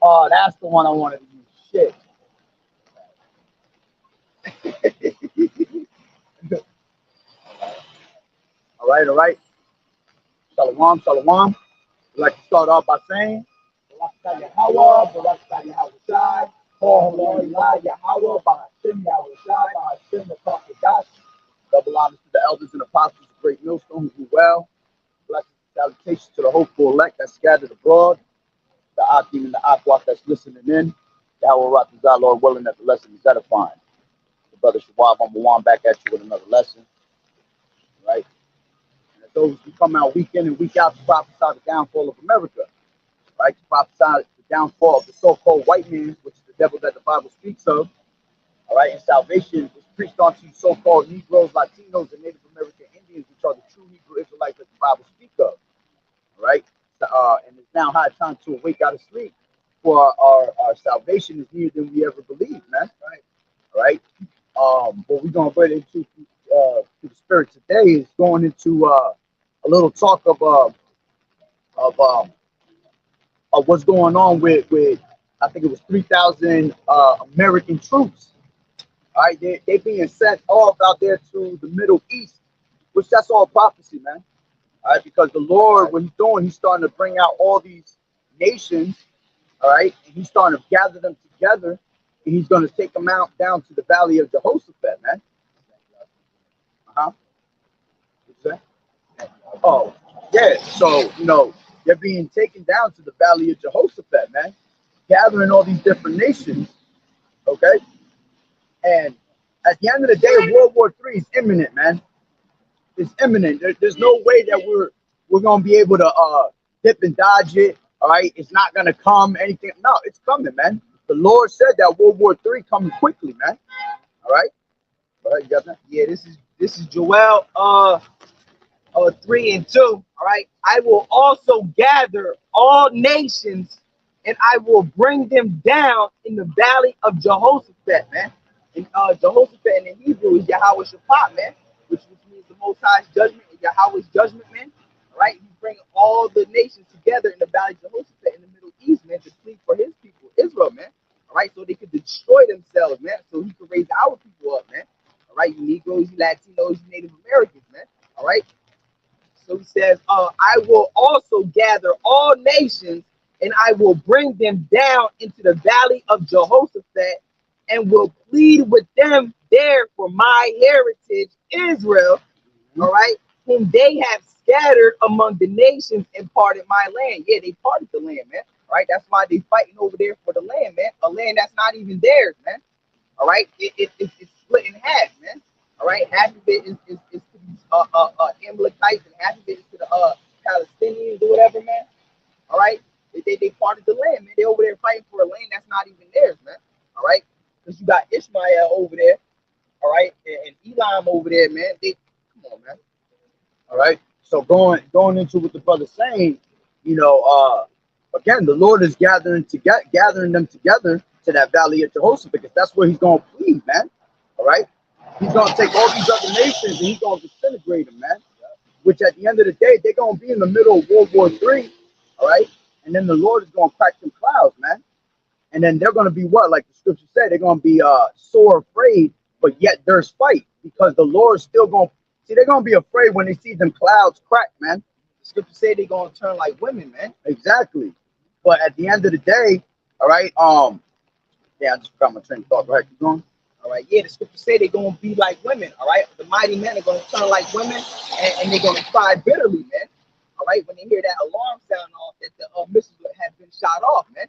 Oh, that's the one I wanted to use. Shit. All right, all right. Shalom, shalom. I'd like to start off by saying, Barakah Yahweh, Barakah Yahweh, Holy Yahweh, Bahashim Yahweh, Bahashim the Prophet. Double honors to the elders and apostles of Great Millstone who do well. Blessings and salutations to the hopeful elect that's scattered abroad, the Akim and the Akwak that's listening in. Yahweh Ratazah, Lord willing, that the lesson is edifying. The brother Shawab, I'm back at you with another lesson, right? And as those who come out week in and week out to prophesy the downfall of America, right? To prophesy the downfall of the so-called white man, which is the devil that the Bible speaks of, all right? And salvation is preached onto so-called Negroes, Latinos, and Native American Indians, which are the true Hebrew Israelites that the Bible speaks of, all right? And it's now high time to awake out of sleep, for our salvation is nearer than we ever believed, man. Right? All right. What we're gonna get into to the spirit today is going into a little talk of what's going on with I think it was 3,000 American troops. All right, they being sent off out there to the Middle East, which that's all prophecy, man. All right, because the Lord, what he's doing, he's starting to bring out all these nations, all right, and he's starting to gather them together, and he's going to take them out down to the valley of Jehoshaphat, man. Uh-huh. What's that? Oh, yeah, so, they're being taken down to the valley of Jehoshaphat, man, gathering all these different nations, okay? And at the end of the day, World War III is imminent, man. It's imminent. There's no way that we're gonna be able to dip and dodge it. All right, it's not gonna come anything. No, it's coming, man. The Lord said that World War III coming quickly, man. All right. All right, you got that? Yeah, this is Joel 3 and 2. All right. I will also gather all nations and I will bring them down in the valley of Jehoshaphat, man. And Jehoshaphat in the Hebrew is Yahweh Shaphat, man, which means the Most High's judgment, Yahweh's judgment, man. All right. He's bringing all the nations together in the valley of Jehoshaphat in the Middle East, man, to plead for his people, Israel, man. All right. So they could destroy themselves, man. So he could raise our people up, man. All right. You Negroes, you Latinos, you Native Americans, man. All right. So he says, I will also gather all nations and I will bring them down into the valley of Jehoshaphat and will plead with them there for my heritage, Israel, all right, whom they have scattered among the nations and parted my land. Yeah, they parted the land, man. All right, that's why they fighting over there for the land, man. A land that's not even theirs, man. All right, it's split in half, man. All right, half of it is to these Amalekites and half of it is to the Palestinians or whatever, man. All right, they parted the land, man. They over there fighting for a land that's not even theirs, man. All right, because you got Ishmael over there, all right, and Elam over there, man. Come on, man. All right. So going into what the brother's saying, again, the Lord is gathering them together to that valley of Jehoshaphat, because that's where he's going to plead, man. All right. He's going to take all these other nations and he's going to disintegrate them, man. Which at the end of the day, they're going to be in the middle of World War III, all right? And then the Lord is going to crack them clouds, man. And then they're going to be what? Like the scripture said, they're going to be sore afraid, but yet there's fight, because the Lord's still going to, see, they're going to be afraid when they see them clouds crack, man. The scripture say they're going to turn like women, man. Exactly. But at the end of the day, all right, I just forgot my train of thought. Go ahead, keep going. All right, yeah, the scripture say they're going to be like women, all right? The mighty men are going to turn like women, and they're going to cry bitterly, man. All right, when they hear that alarm sound off that the missiles have been shot off, man.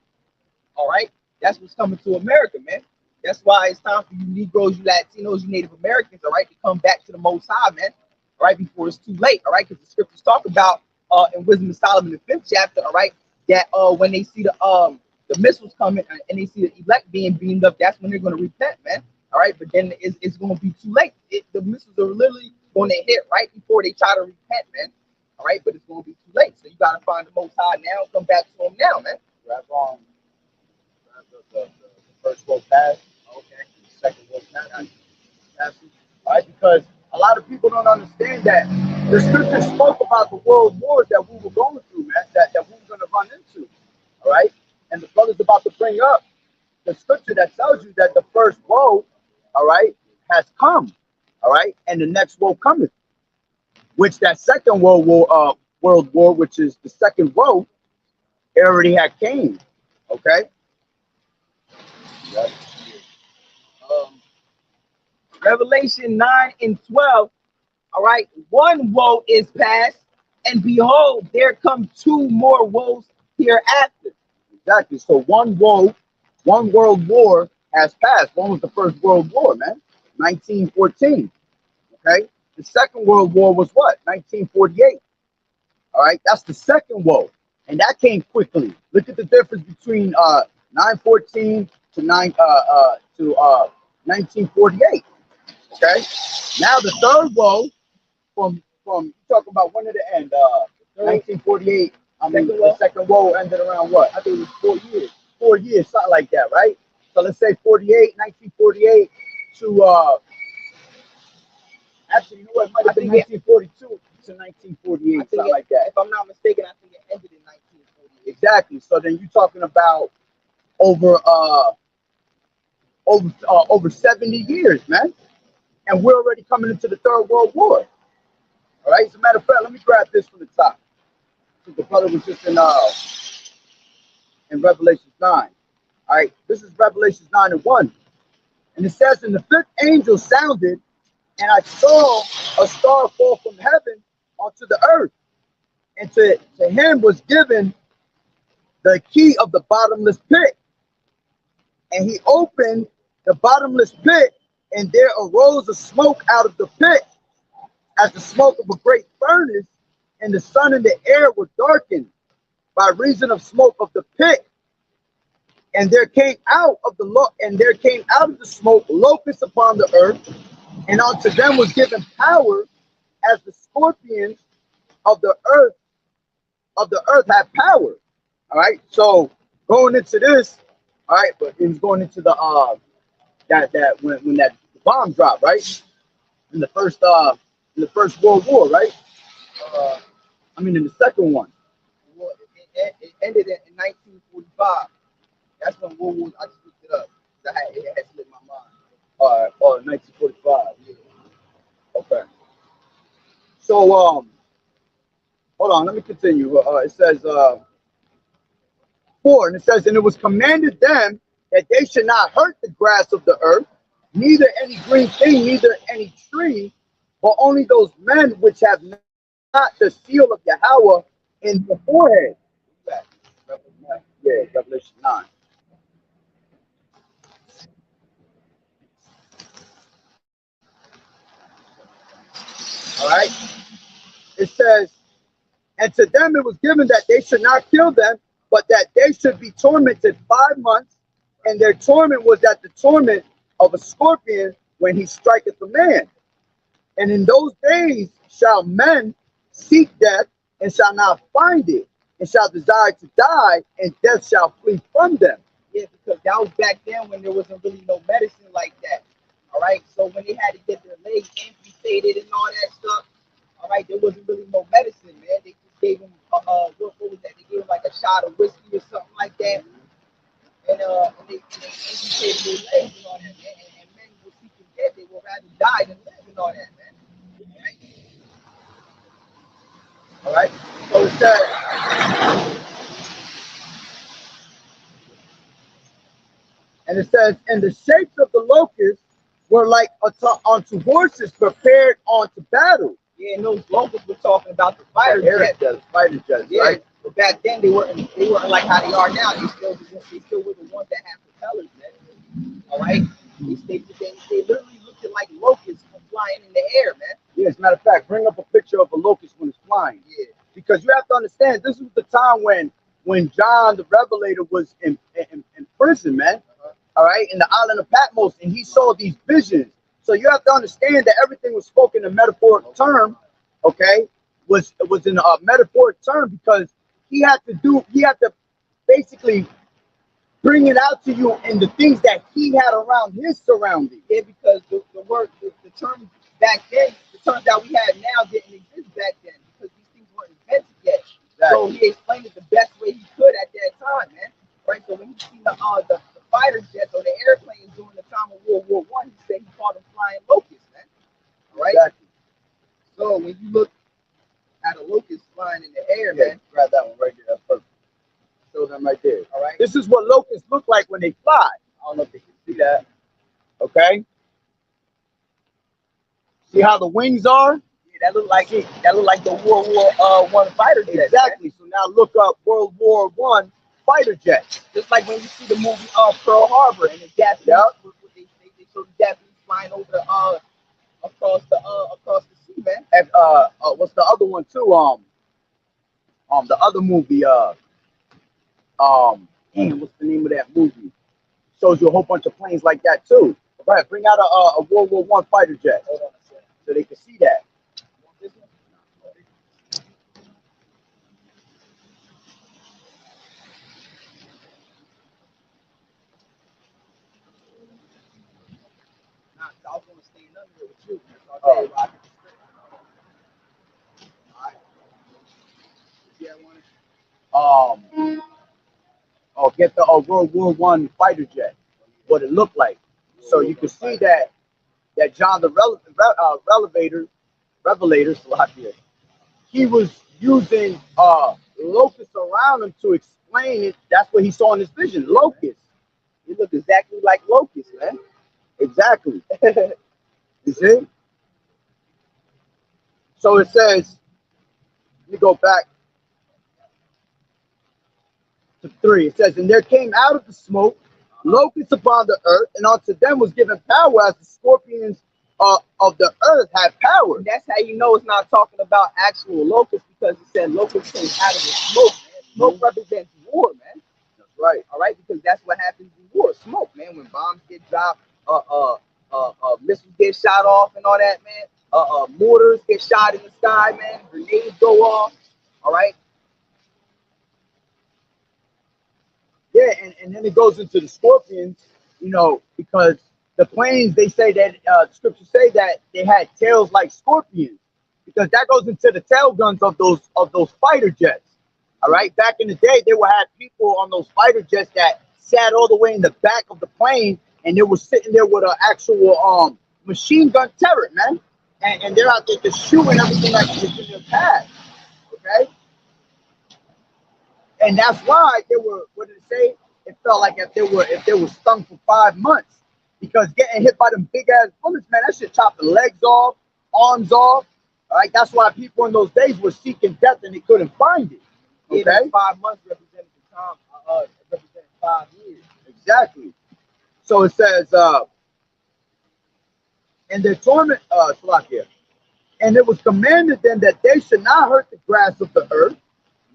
All right, that's what's coming to America, man. That's why it's time for you Negroes, you Latinos, you Native Americans, all right, to come back to the Most High, man. All right, before it's too late, all right? Because the scriptures talk about in Wisdom of Solomon, the 5th chapter, all right, that when they see the missiles coming and they see the elect being beamed up, that's when they're going to repent, man. All right, but then it's going to be too late. The missiles are literally going to hit right before they try to repent, man. All right, but it's going to be too late. So you got to find the Most High now, come back to him now, man. That's wrong. The first world pass. Okay. The second world pass. All right, because a lot of people don't understand that the scripture spoke about the world wars that we were going through, man, that we were going to run into. All right. And the brother's about to bring up the scripture that tells you that the first woe, all right, has come, all right, and the next woe cometh, which that second world war, which is the second woe, it already had came, okay. Um, Revelation 9 and 12. All right, one woe is past, and behold, there come two more woes hereafter. Exactly. So one woe, one world war has passed. One was the first world war, man, 1914. Okay. The second world war was what? 1948. All right. That's the second woe, and that came quickly. Look at the difference between 914 to 1948. Okay. Now the third woe from talking about when did it end? 1948. I mean, the second woe ended around what? I think it was 4 years. 4 years, something like that, right? So let's say 1948 to actually, you know what? It might have been 1942 to 1948, something like that. If I'm not mistaken, I think it ended in 1948. Exactly. So then you're talking about over over 70 years, man, and we're already coming into the Third World War. All right. As a matter of fact, let me grab this from the top. The brother was just in Revelation 9. All right, this is Revelation 9 and 1. And it says, and the fifth angel sounded, and I saw a star fall from heaven onto the earth. And to him was given the key of the bottomless pit. And he opened the bottomless pit, and there arose a smoke out of the pit, as the smoke of a great furnace, and the sun and the air were darkened by reason of smoke of the pit. And there came out of the smoke locusts upon the earth, and unto them was given power, as the scorpions of the earth have power. All right. So going into this, all right, but it was going into the that when that bomb dropped, right? In the first World War, right? I mean, in the second one. Well, it ended in 1945. That's when World War. I just looked it up. It had slipped my mind. All right. Oh, 1945. Yeah. Okay. So hold on. Let me continue. It says 4, and it says, and it was commanded them that they should not hurt the grass of the earth, neither any green thing, neither any tree, but only those men which have not the seal of Yahweh in the forehead. Yeah, Revelation 9. All right. It says, and to them it was given that they should not kill them, but that they should be tormented 5 months, and their torment was that the torment of a scorpion when he striketh a man. And in those days shall men seek death, and shall not find it, and shall desire to die, and death shall flee from them. Yeah, because that was back then when there wasn't really no medicine like that. All right. So when they had to get their legs amputated and all that stuff, all right, there wasn't really no medicine, man. They just gave them what was that? They gave them like a shot of whiskey or something like that, and they amputated their legs and all that, man. And men were seeking death. They would rather die than live and all that, man. All right. So it says, and it says, and the shapes of the locusts were like unto horses prepared unto battle. Yeah, and those locusts were talking about the fighter jets. Fighter jets, Yeah, right? but back then they weren't like how they are now. They still were the ones that have propellers, man. All right, they literally looked like locusts flying in the air, man. Yeah, as a matter of fact, bring up a picture of a locust when it's flying. Yeah, because you have to understand, this was the time when John the Revelator was in prison, man. All right, in the island of Patmos, and he saw these visions. So you have to understand that everything was spoken in metaphoric term, okay? Was in a metaphoric term, because he had to basically bring it out to you in the things that he had around his surroundings. Yeah, because the term back then, the terms that we have now didn't exist back then, because these things weren't invented yet. Exactly. So he explained it the best way he could at that time, man. Right? So when you see the fighter jets or the airplanes during the time of World War One, he said he called them flying locusts, man. All right. Exactly. So when you look at a locust flying in the air, Yeah, man. grab that one right there. That's perfect. Show them right there. All right. This is what locusts look like when they fly. I don't know if they can see that. Okay. See how the wings are? Yeah, that look like the World War One fighter jet. Exactly. So now look up World War One fighter jets. Just like when you see the movie Pearl Harbor and the Japanese, they show the Japanese flying over across the sea, man. And what's the other one too? The other movie. Damn, what's the name of that movie? Shows you a whole bunch of planes like that too. Go ahead, bring out a World War One fighter jet so they can see that. Nah, I was gonna stay in under there with you. So I'll Oh. tell you why I can straight. All right. Yeah, I want Get the World War One fighter jet. What it looked like, so you can see that John the Revelator, Salakia, he was using locusts around him to explain it. That's what he saw in his vision. Locusts. He look exactly like locusts, man. Exactly. You see? So it says, let me go back to 3. It says, and there came out of the smoke locusts upon the earth, and unto them was given power as the scorpions of the earth had power. And that's how you know it's not talking about actual locusts, because it said locusts came out of the smoke, man. Smoke represents war, man. That's right. All right, because that's what happens in war. Smoke, man. When bombs get dropped, missiles get shot off, and all that, man. Mortars get shot in the sky, man. Grenades go off. All right. Yeah, and then it goes into the scorpions, because the planes, they say that scriptures say that they had tails like scorpions, because that goes into the tail guns of those fighter jets. All right, back in the day, they would have people on those fighter jets that sat all the way in the back of the plane, and they were sitting there with an actual machine gun turret, man, and they're out there just shooting everything like it's in their path. Okay. And that's why they were, what did it say? It felt like if they were stung for 5 months, because getting hit by them big ass bullets, man, that shit chopped the legs off, arms off. All right, that's why people in those days were seeking death and they couldn't find it. Okay, yeah, 5 months represented the time. Represented 5 years. Exactly. So it says, and their torment, Salakia, and it was commanded them that they should not hurt the grass of the earth.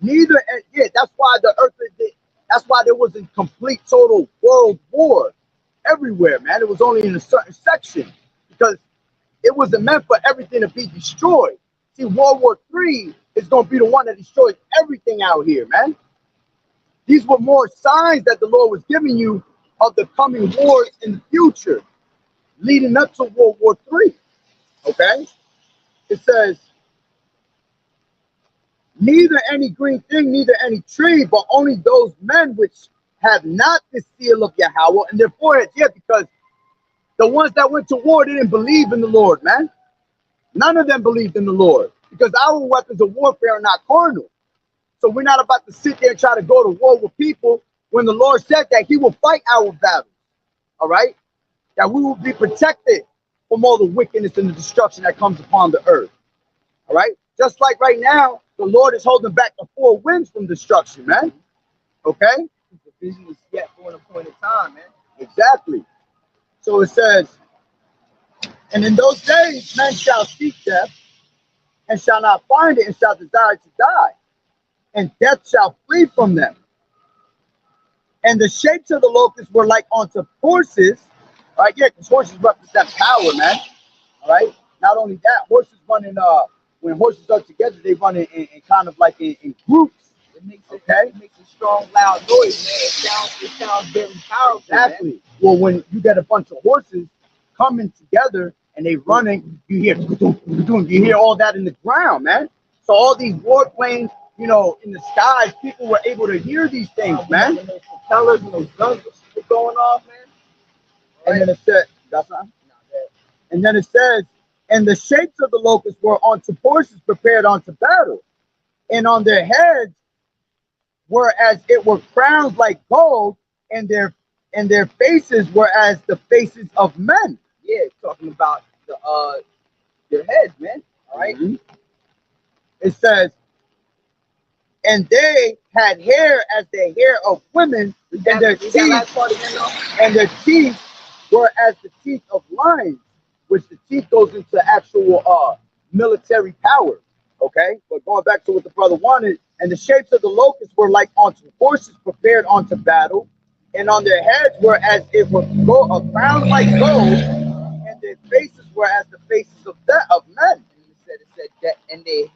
Neither, and yeah, that's why the earth is. That's why there wasn't complete total world war everywhere, man. It was only in a certain section, because it wasn't meant for everything to be destroyed. See, World War III is going to be the one that destroys everything out here, man. These were more signs that the Lord was giving you of the coming wars in the future, leading up to World War III. Okay, it says, neither any green thing, neither any tree, but only those men which have not the seal of Yahweh in their foreheads. Yeah, because the ones that went to war didn't believe in the Lord, man. None of them believed in the Lord, because our weapons of warfare are not carnal. So we're not about to sit there and try to go to war with people when the Lord said that he will fight our battles. All right? That we will be protected from all the wickedness and the destruction that comes upon the earth. All right? Just like right now, the Lord is holding back the 4 winds from destruction, man. Okay? The vision is yet for an appointed time, man. Exactly. So it says, and in those days men shall seek death, and shall not find it, and shall desire to die, and death shall flee from them. And the shapes of the locusts were like unto horses. All right, yeah, because horses represent power, man. All right. Not only that, horses run in when horses are together, they run in kind of like in groups. It makes a strong, loud noise, man. It sounds very powerful. Exactly. Man. Well, when you get a bunch of horses coming together and they running, you hear all that in the ground, man. So all these warplanes, you know, in the skies, people were able to hear these things, man. When those propellers and those guns were going off, man. And then it said, that's not, and then it says, and the shapes of the locusts were onto horses prepared unto battle, and on their heads were as it were crowns like gold, and their faces were as the faces of men. Yeah, talking about their heads, man. All right. Mhm. It says, and they had hair as the hair of women, and their Read that teeth last part again, though. and their teeth were as the teeth of lions, which the teeth goes into actual military power. Okay, but going back to what the brother wanted, and the shapes of the locusts were like unto horses prepared unto battle, and on their heads were as it were crowns like gold, and their faces were as the faces of men. And it said that, and they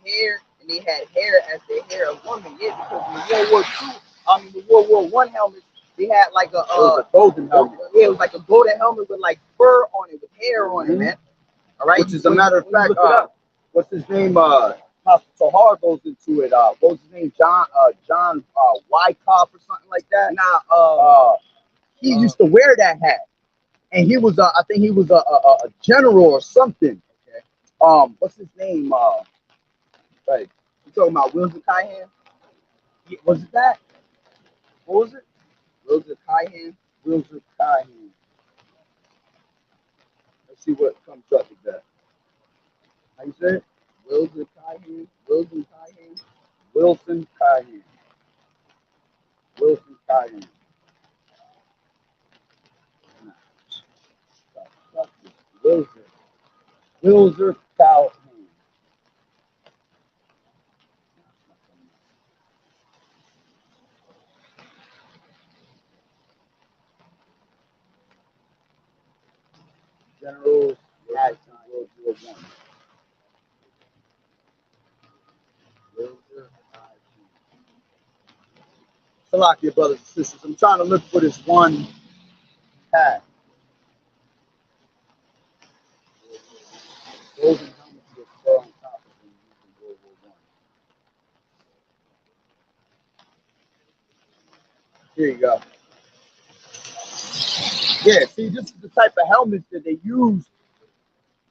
had hair as the hair of women. Yeah, because in World War II, the World War One helmets, they had like It was a golden helmet, yeah, it was like a golden helmet with like fur on it, with hair on it, man. All right, which is a matter of fact. Look it up. What's his name? Tahar goes into it. What was his name? John Wyckoff or something like that. He used to wear that hat, and he was I think he was a general or something. Okay. What's his name? Like, You talking about Wilson Kaihan? was it that? What was it? Wilson Kaihan. Wilson Kaihan. Let's see what comes up with that. How you say it? Wilson Kaihan. Wilson Kaihan. Wilson Kaihan. Wilson Kaihan. Wilson Kaihan. Generals at World War One. Salakia, brothers and sisters. I'm trying to look for this one hat. Golden helmets with fur on top of them used in World War One. Here you go. Yeah, see, this is the type of helmets that they used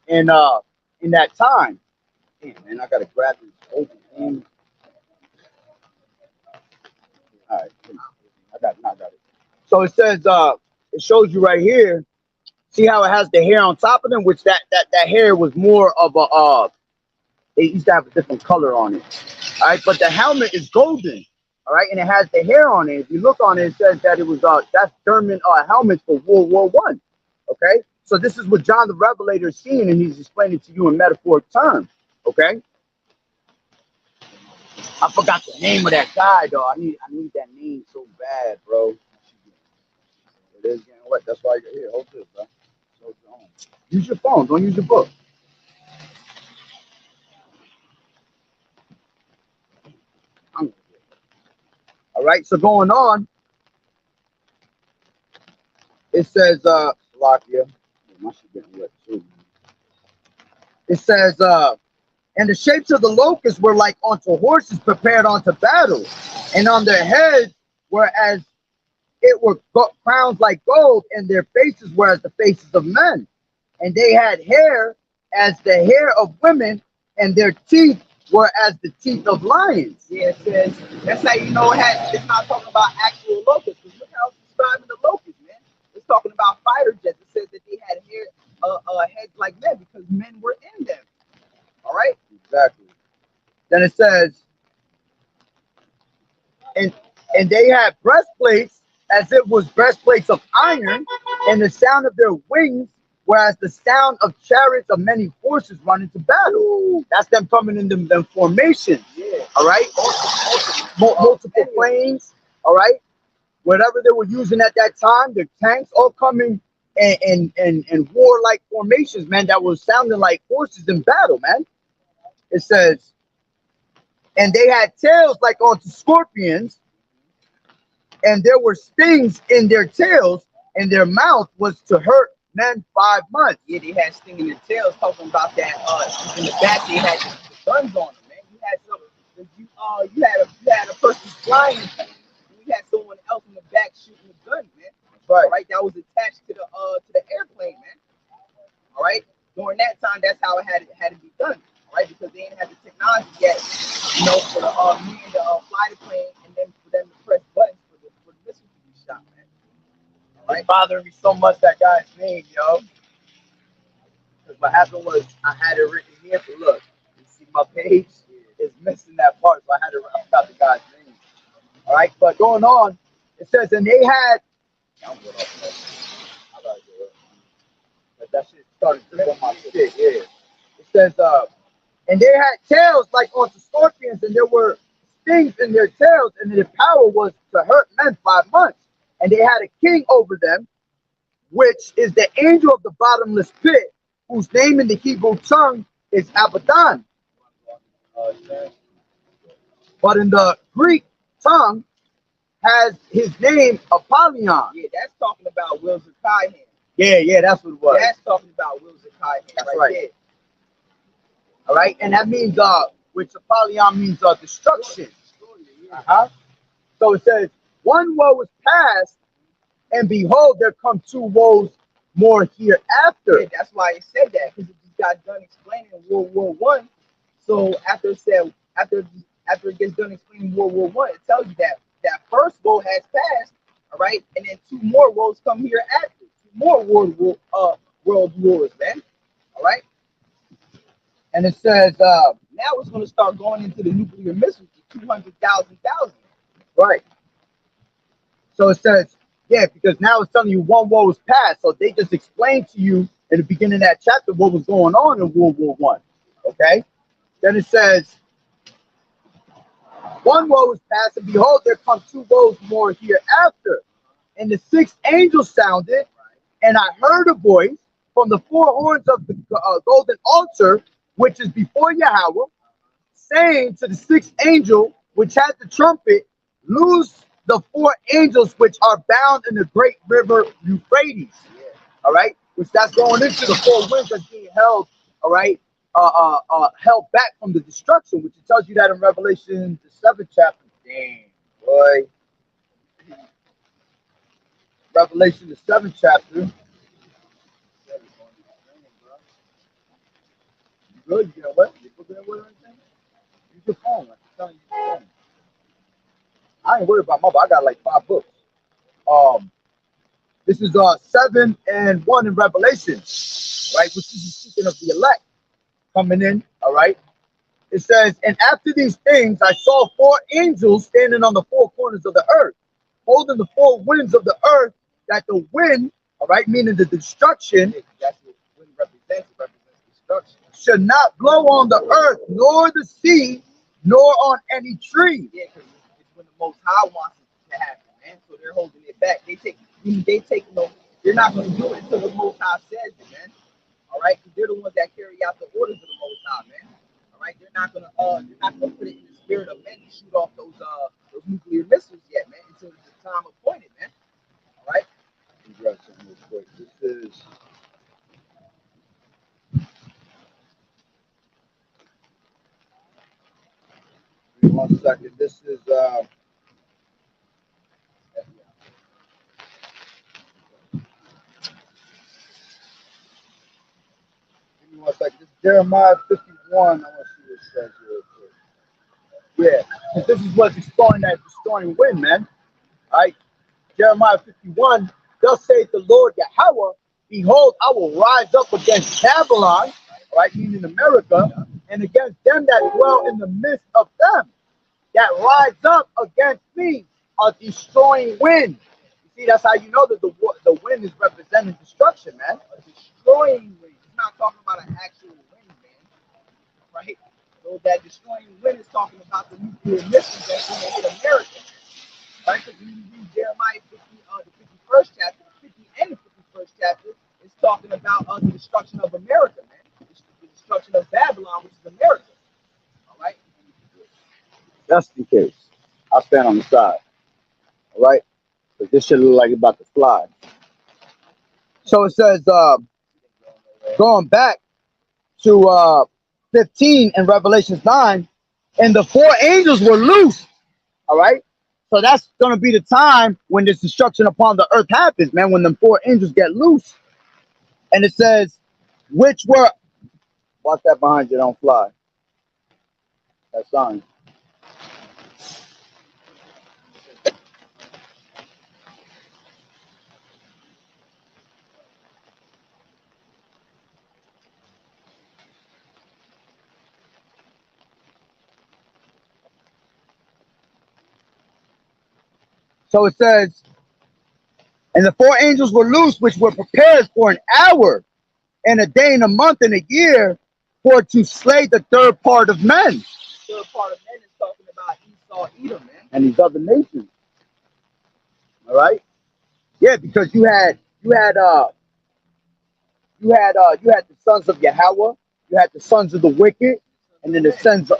in that time. Damn, man, I gotta grab this golden thing. All right, I got it. So it says, it shows you right here. See how it has the hair on top of them, which that hair was more of a they used to have a different color on it. All right, but the helmet is golden. All right, and it has the hair on it. If you look on it, it says that it was that's German helmets for World War One. Okay, so this is what John the Revelator is seeing, and he's explaining to you in metaphoric terms. Okay, I forgot the name of that guy though. I need that name so bad, bro. It is getting wet. That's why you're here. Hold this, bro. Hold your phone. Use your phone. Don't use your book. All right, so going on, it says, Slovakia. My shit getting wet too. It says, and the shapes of the locusts were like unto horses prepared unto battle, and on their heads were as it were crowns like gold, and their faces were as the faces of men, and they had hair as the hair of women, and their teeth were as the teeth of lions. Yeah, it says, that's how you know it's not talking about actual locusts. Because look how it's describing the locusts, man. It's talking about fighter jets. It says that they had hair, heads like men because men were in them. All right? Exactly. Then it says, and they had breastplates as it was breastplates of iron, and the sound of their wings, whereas the sound of chariots of many horses running to battle. That's them coming in them formations. Yeah. All right, multiple planes. All right, whatever they were using at that time, the tanks all coming in warlike formations, man. That was sounding like horses in battle, man. It says, and they had tails like unto scorpions, and there were stings in their tails, and their mouth was to hurt men 5 months. Yeah, they had sting in their tails, talking about that. In the back, they had the guns on them, man. You had some, Because you had a person flying, and you had someone else in the back shooting the gun, man. Right. All right, that was attached to the airplane, man. All right, during that time, that's how it had to be done. All right, because they didn't have the technology yet, for the man to fly the plane and then for them to press buttons for the missile to be shot, man. All right, bothering me so much that guy's name, yo. Because what happened was I had it written here, but look, you see my page is missing that part, so I had to I forgot the guy's name. All right, but going on, it says, and they had. I'm good off that. I gotta do it. But that shit started to on my shit. Yeah. It says, and they had tails like onto scorpions, and there were stings in their tails, and their power was to hurt men 5 months. And they had a king over them, which is the angel of the bottomless pit, whose name in the Hebrew tongue is Abaddon. But in the Greek tongue has his name Apollyon. Yeah, that's talking about Will Zakai. Yeah, that's what it was. That's talking about Will Zakai. That's right. There. All right, and that means which Apollyon means destruction. So it says, one woe is past, and behold, there come 2 woes more hereafter. Yeah, that's why it said that, because it just got done explaining World War One. So after it gets done explaining World War One, it tells you that first woe has passed, all right, and then 2 more woes come hereafter. 2 more world wars, man. All right. And it says, now it's going to start going into the nuclear missiles to 200,000. Right. So it says, yeah, because now it's telling you 1 woe is past. So they just explained to you in the beginning of that chapter what was going on in World War One. Okay. Then it says, 1 woe is past, and behold, there come 2 woes more hereafter. And the 6th angel sounded, and I heard a voice from the 4 horns of the golden altar, which is before Yahweh, saying to the 6th angel, which had the trumpet, loose the 4 angels which are bound in the great river Euphrates. All right, which that's going into the 4 winds that's being held. All right, held back from the destruction, which it tells you that in Revelation the 7th chapter. Damn, boy. Revelation the 7th chapter. You good? You got what? You put that with or anything? Use your phone. I'm telling you, your phone. I ain't worried about my book. I got like 5 books. This is 7 and 1 in Revelation, right? Which is speaking of the elect coming in. All right. It says, and after these things, I saw 4 angels standing on the 4 corners of the earth, holding the 4 winds of the earth, that the wind, all right, meaning the destruction, That's what wind represents. It represents destruction. should not blow on the earth, nor the sea, nor on any tree. Yeah, because it's when the Most High wants it to happen, man. So they're holding it back. They're not going to do it until the Most High says it, man. All right, because they're the ones that carry out the orders of the Most High, man. All right, they're not gonna put it in the spirit of men to shoot off those nuclear missiles yet, man, until the time appointed, man. All right. Let me grab something real quick. This is. Give me 1 second. This is. Give me 1 second. This is Jeremiah 51. I want to see what it says real quick. Yeah, this is what's destroying wind, man. All right. Jeremiah 51. Thus saith the Lord Yahweh, behold, I will rise up against Babylon, all right, meaning America, and against them that dwell in the midst of them, that rise up against me, a destroying wind. You see, that's how you know that the wind is representing destruction, man. A destroying wind. It's not talking about an actual wind, man. Right? So that destroying wind is talking about the nuclear missiles that's going to hit America. Right? Because when you read Jeremiah 50, the 51st chapter, 50 and the 51st chapter, it's talking about the destruction of America, man. The destruction of Babylon, which is America. All right? Just in case. I'll stand on the side. All right? Because this shit look like it's about to fly. So it says, going back to 15 in Revelation 9, and the four angels were loose. All right. So that's gonna be the time when this destruction upon the earth happens, man. When the four angels get loose, and it says, which were, watch that behind you, don't fly. That sign. So it says, and the four angels were loose, which were prepared for an hour and a day and a month and a year for to slay the third part of men. Third part of men is talking about Esau, Edom, man. And these other nations. All right. Yeah, because you had the sons of Yahweh, you had the sons of the wicked, and then the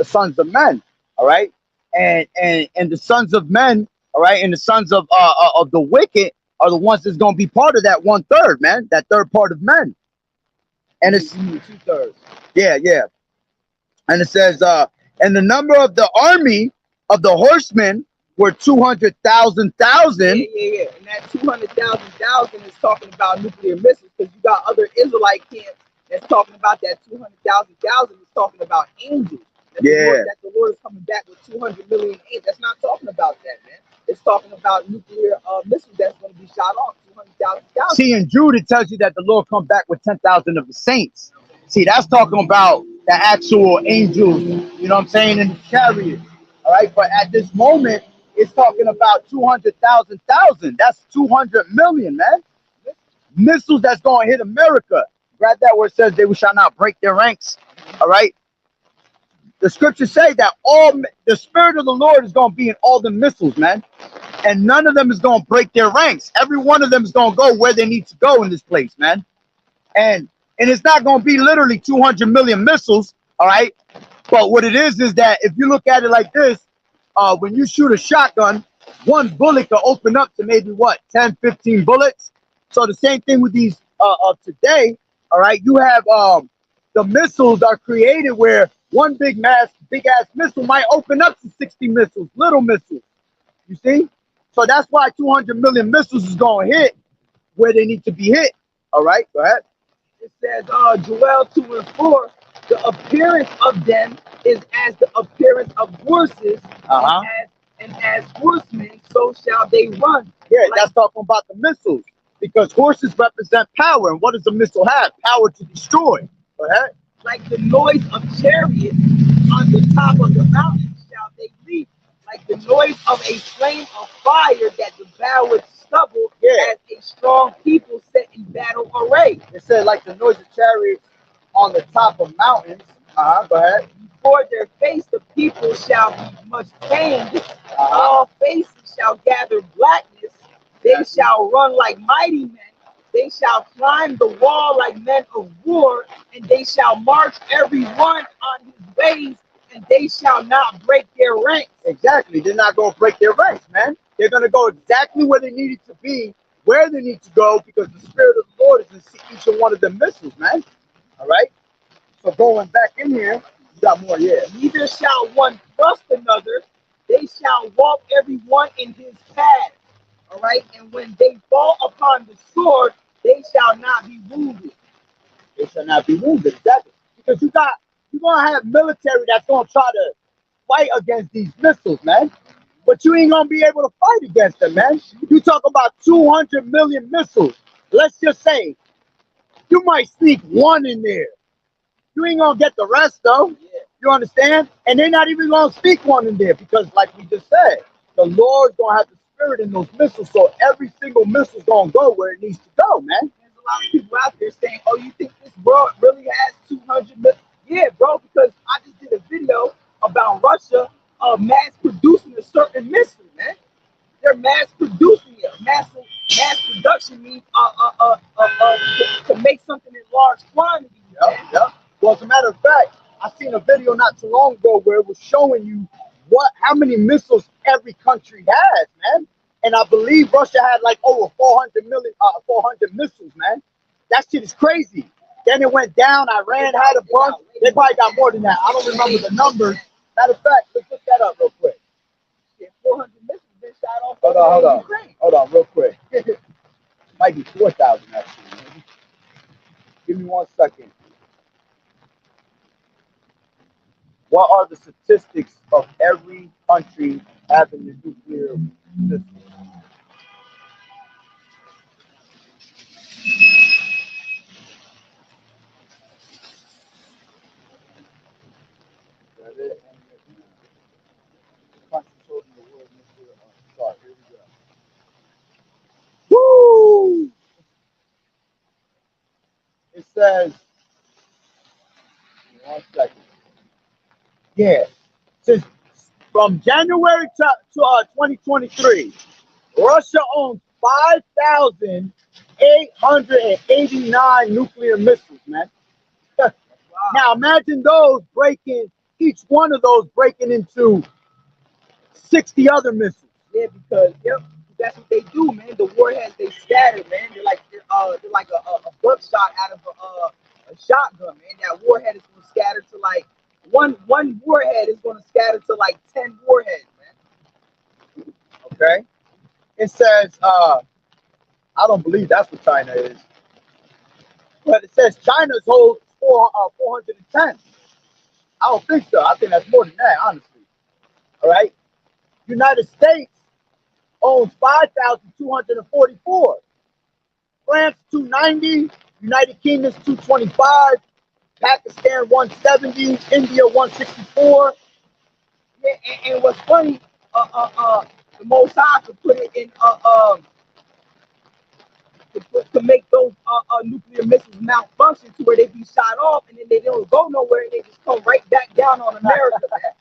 sons of men. All right. And the sons of men, all right, and the sons of the wicked are the ones that's gonna be part of that 1/3, man, that third part of men. And it's 2/3. yeah, yeah. And it says, and the number of the army of the horsemen were 200,000. Yeah. And that 200,000 is talking about nuclear missiles, because you got other Israelite camps that's talking about that 200,000 is talking about angels. That the Lord is coming back with 200 million angels. That's not talking about that, man. It's talking about nuclear missiles that's going to be shot off. 200,000. See, in Jude, it tells you that the Lord come back with 10,000 of the saints. See, that's talking about the actual angels, you know what I'm saying, in the chariot. All right, but at this moment, it's talking about 200,000. That's 200 million, man. Missiles that's going to hit America. Grab that where it says they shall not break their ranks. All right. The scriptures say that the spirit of the Lord is going to be in all the missiles, man. And none of them is going to break their ranks. Every one of them is going to go where they need to go in this place, man. And it's not going to be literally 200 million missiles, all right? But what it is that if you look at it like this, when you shoot a shotgun, one bullet can open up to maybe what, 10, 15 bullets. So the same thing with these of today, all right? You have the missiles are created where one big ass missile might open up to 60 missiles, little missiles. You see? So that's why 200 million missiles is going to hit where they need to be hit. All right, go ahead. It says, Joel 2 and 4, the appearance of them is as the appearance of horses, and as horsemen, so shall they run. Yeah, that's talking about the missiles, because horses represent power. And what does a missile have? Power to destroy. Go ahead. Like the noise of chariots on the top of the mountain shall they leap. Like the noise of a flame of fire that devours stubble, as a strong people set in battle array. It said like the noise of chariots on the top of mountains. Go ahead. Before their face the people shall be much pained. All faces shall gather blackness. They shall run like mighty men. They shall climb the wall like men of war, and they shall march every one on his ways, and they shall not break their ranks. Exactly. They're not going to break their ranks, man. They're going to go exactly where they needed to be, where they need to go, because the Spirit of the Lord is in each and one of the missiles, man. All right? So going back in here, you got more, Neither shall one thrust another. They shall walk every one in his path. All right? And when they fall upon the sword, they shall not be wounded. They shall not be wounded, exactly. Because you're going to have military that's going to try to fight against these missiles, man. But you ain't going to be able to fight against them, man. You talk about 200 million missiles. Let's just say you might sneak one in there. You ain't going to get the rest, though. You understand? And they're not even going to sneak one in there because, like we just said, the Lord's going to have the Spirit in those missiles, so every single missile's going to go where it needs to go, man. There's a lot of people out there saying, oh, you think this world really has 200 million? Yeah, bro, because I just did a video about Russia mass producing a certain missile, man. They're mass producing it. Mass production means to make something in large quantities. Yep. Well, as a matter of fact, I seen a video not too long ago where it was showing you how many missiles every country has, man. And I believe Russia had like over 400 missiles, man. That shit is crazy. Then it went down. Iran had a bunch. They probably got more than that. I don't remember the numbers, Matter of fact, let's look that up real quick. Yeah, 400 missiles been shot off Hold over on, hold in on. Ukraine. Hold on, real quick. Might be 4,000 actually. Give me 1 second. What are the statistics of every country having the nuclear missile? Is that it? Countries holding the world nuclear arms. Sorry, here we go. Woo! It says, 1 second. Yeah. Since from January to 2023, Russia owns 5,889 nuclear missiles, man. Now imagine those breaking, each one of those breaking into 60 other missiles. Yeah, because that's what they do, man. The warheads they scatter, man. They're like a buckshot out of a shotgun, man. That warhead is gonna scatter to like one warhead is gonna scatter to like 10 warheads, man. Okay. It says, I don't believe that's what China is, but it says China's holds 410. I don't think so. I think that's more than that, honestly. All right. United States owns 5,244. France 290. United Kingdom's 225. Pakistan 170. India 164. Yeah, and what's funny, the Most High could put it in to make those nuclear missiles malfunction to where they be shot off and then they don't go nowhere and they just come right back down on America, man.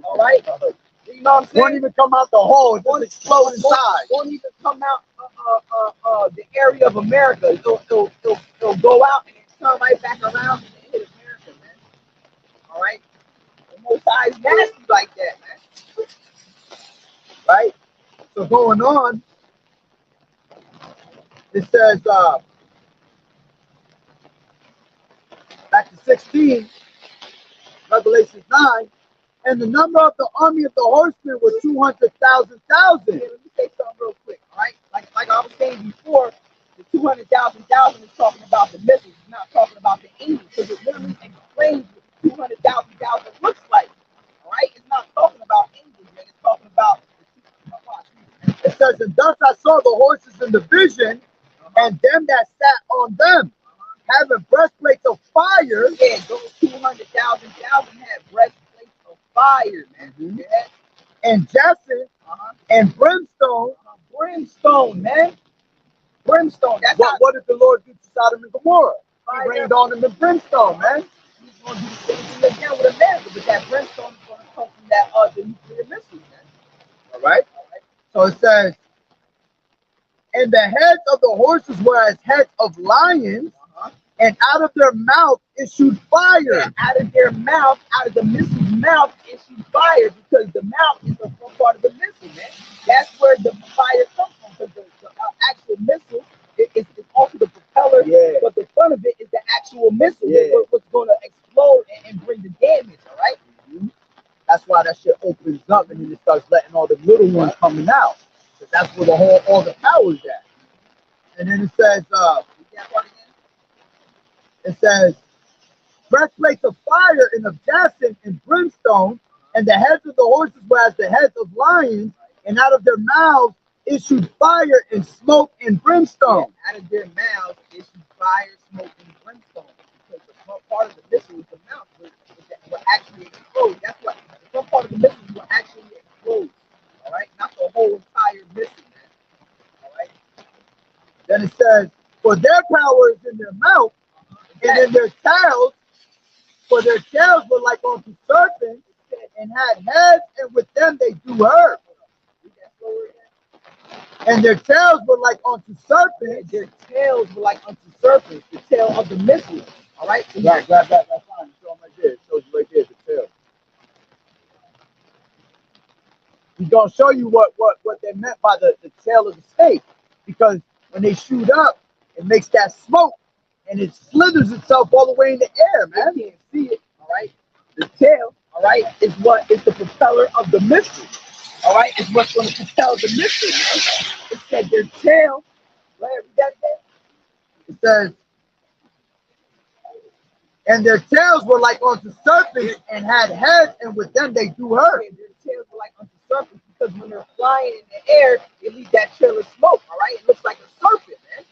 All right, you know what I'm saying? Won't even come out the hole. It just explode inside. Won't even come out the area of America. It'll go out and then turn right back around and hit America, man. All right, the Most High is nasty like that, man. Right? So going on, it says, back to 16, Revelation 9, and the number of the army of the horsemen was 200,000. Let me say something real quick, all right? Like I was saying before, the 200,000 is talking about the missiles, it's not talking about the angels, because it literally explains what 200,000 looks like, all right? It's not talking about angels, man. It's talking about It says, and thus I saw the horses in the vision, and them that sat on them, having breastplates of fire. Yeah, those 200,000 had breastplates of fire, man. Mhm. Yeah. And jacinth and brimstone. Brimstone, man. Brimstone. That's What did the Lord do to Sodom and Gomorrah? He Fire. rained on them in brimstone, man. He's going to do the same thing again with America, but that brimstone is going to come from that the nuclear missiles, man. All right. So it says, and the heads of the horses were as heads of lions, and out of their mouth issued fire. Yeah, out of their mouth, out of the missile's mouth, issued fire, because the mouth is the front part of the missile, man. That's where the fire comes from, because the actual missile is also the propeller, Yeah. but the front of it is the actual missile, Yeah. what's going to explode and bring the damage, all right? Mhm. That's why that shit opens up and then it starts letting all the little ones coming out. Because that's where all the power's at. And then it says, breastplates of fire and of jacinth and brimstone, and the heads of the horses were as the heads of lions, and out of their mouths issued fire and smoke and brimstone. Yeah, out of their mouths issued fire, smoke, and brimstone. Because the front part of the missile is the mouth, will actually explode. That's what the front part of the missile will actually explode. All right, not the whole entire missile, man. All right. Then it says, for their power is in their mouth, and in their tails, for their tails were like unto serpents, and had heads, and with them they do hurt. And their tails were like unto serpents. Their tails were like unto serpents, the tail of the missile. All right. So Right, that's fine. Show them right there. It shows you right there the tail. He's gonna show you what they meant by the tail of the snake, because when they shoot up, it makes that smoke and it slithers itself all the way in the air, man. You can't see it. All right. The tail, all right, is what is the propeller of the missile. All right, is what's going to propel the missile. Man. It said their tail. Right, read that there. It says, and their tails were like unto serpents and had heads, and with them they do hurt. Okay, their tails are like unto serpents because when they're flying in the air, they leave that trail of smoke. All right, it looks like a serpent, man.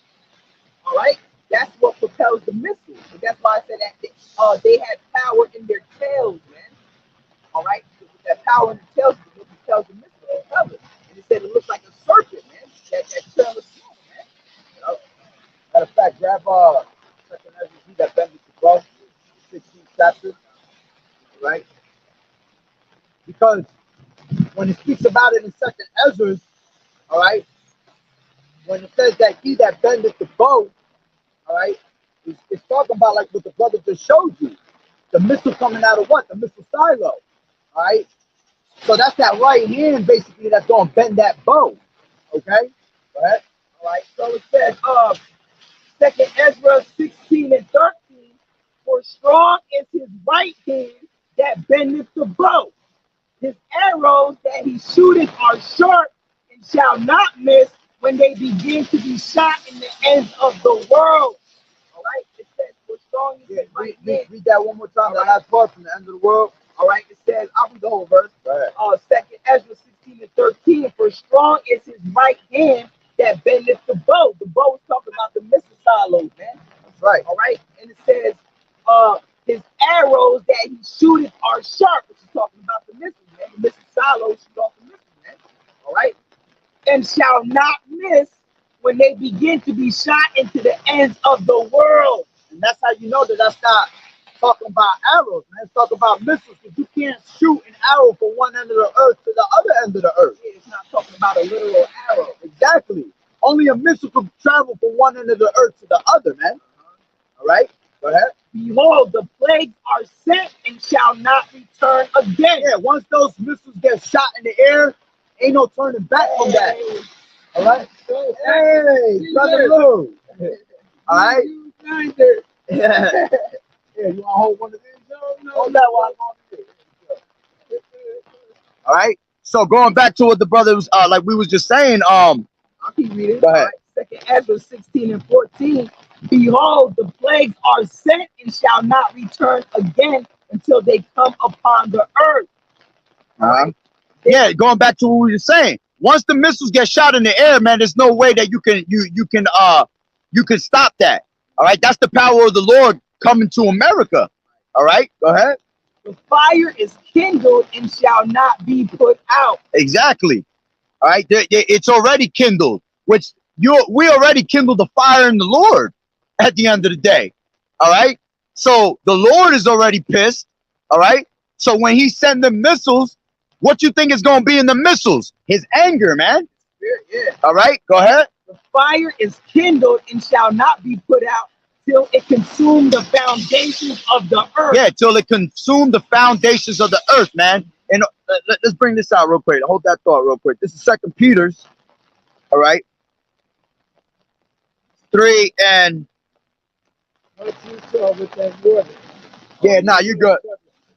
All right, that's what propels the missile. So that's why I said that they had power in their tails, man. All right, so with that power in the tails, it propels the missile. They propel it. And it said it looks like a serpent, man. That trail of smoke, man. You know? Matter of fact, grab second Ezra, that bendeth the bow, 16th chapter, right? Because when it speaks about it in second Ezra, all right, when it says that he that bendeth the bow, all right, it's talking about like what the brother just showed you. The missile coming out of what? The missile silo. All right. So that's that right hand basically that's gonna bend that bow. Okay? Go ahead. All right, so it says, second Ezra 16 and 13, for strong is his right hand that bendeth the bow. His arrows that he shooteth are sharp and shall not miss when they begin to be shot in the ends of the world. All right, it says, for strong is his right hand. Read that one more time, that last part from the end of the world. All right, it says, I'll read the whole verse. Right. Second Ezra 16 and 13, for strong is his right hand that bendeth the bow. The bow is talking about the missile silos, man. That's right. All right, and it says, his arrows that he shooteth are sharp, which is talking about the missiles, man. The missile silos shoot off the missiles, man. All right, and shall not miss when they begin to be shot into the ends of the world. And that's how you know that that's not talking about arrows, man. It's talking about missiles, because you can't shoot an arrow from one end of the earth to the other end of the earth. Yeah, it's not talking about a literal arrow. Exactly. Only a missile can travel from one end of the earth to the other, man. All right? Go ahead. Behold, the plagues are sent and shall not return again. Yeah, once those missiles get shot in the air, ain't no turning back from that. All right? Hey, brother Lou. All right? Yeah. Yeah, you want to hold one of these? No. Hold that one. All right. So going back to what the brother was, like we was just saying, I'll keep reading. Go ahead. Second Ezra 16 and 14. Behold, the plagues are sent and shall not return again until they come upon the earth. Yeah, going back to what we were saying. Once the missiles get shot in the air, man, there's no way that you can stop that. All right, that's the power of the Lord coming to America. All right, go ahead. The fire is kindled and shall not be put out. Exactly. All right, it's already kindled, which we already kindled the fire in the Lord at the end of the day. All right, so the Lord is already pissed. All right, so when he send the missiles, what you think is going to be in the missiles? His anger, man. Yeah. All right, go ahead. The fire is kindled and shall not be put out till it consume the foundations of the earth. Yeah, till it consume the foundations of the earth, man. And let's bring this out real quick. Hold that thought real quick. This is 2 Peter. All right. 3 and... Yeah, nah, you good.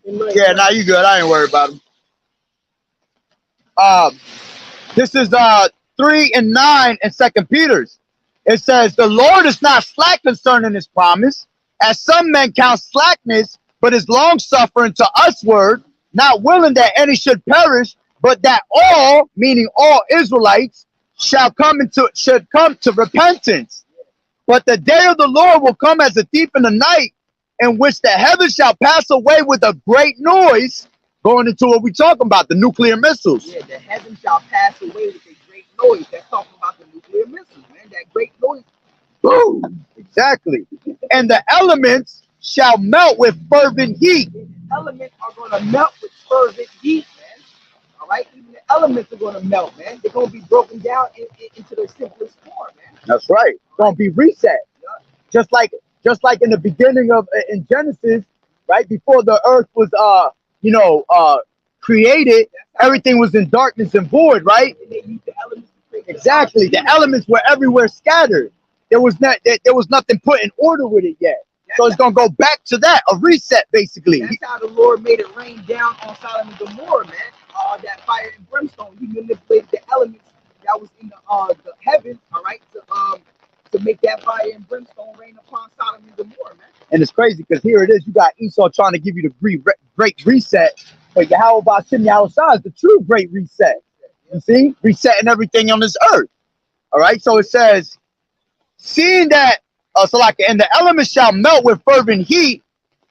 Yeah, nah, you good. I ain't worried about him. This is 3 and 9 in 2 Peter. It says, the Lord is not slack concerning his promise, as some men count slackness, but is long suffering to usward, not willing that any should perish, but that all, meaning all Israelites, should come to repentance. But the day of the Lord will come as a thief in the night, in which the heavens shall pass away with a great noise, going into what we're talking about, the nuclear missiles. Yeah, the heavens shall pass away with a great noise. That's talking about the nuclear missiles, man. That great noise. Boom. Exactly. And the elements shall melt with fervent heat. The elements are going to melt with fervent heat, man. All right? Even the elements are going to melt, man. They're going to be broken down into their simplest form, man. That's right. It's going to be reset. Yeah. Just like in the beginning of in Genesis, right before the earth was created, everything was in darkness and void, right? And they used the elements to create exactly. The elements were everywhere scattered. There was nothing put in order with it yet. So it's gonna go back to that, a reset, basically. That's how the Lord made it rain down on Sodom and Gomorrah, man. That fire and brimstone. He manipulated the elements that was in the heavens, all right, to make that fire and brimstone rain upon Sodom and Gomorrah, man. And it's crazy because here it is. You got Esau trying to give you the great reset, but Yahweh Bashim Yahushua is the true great reset. You see, resetting everything on this earth. All right. So it says, seeing that, and the elements shall melt with fervent heat,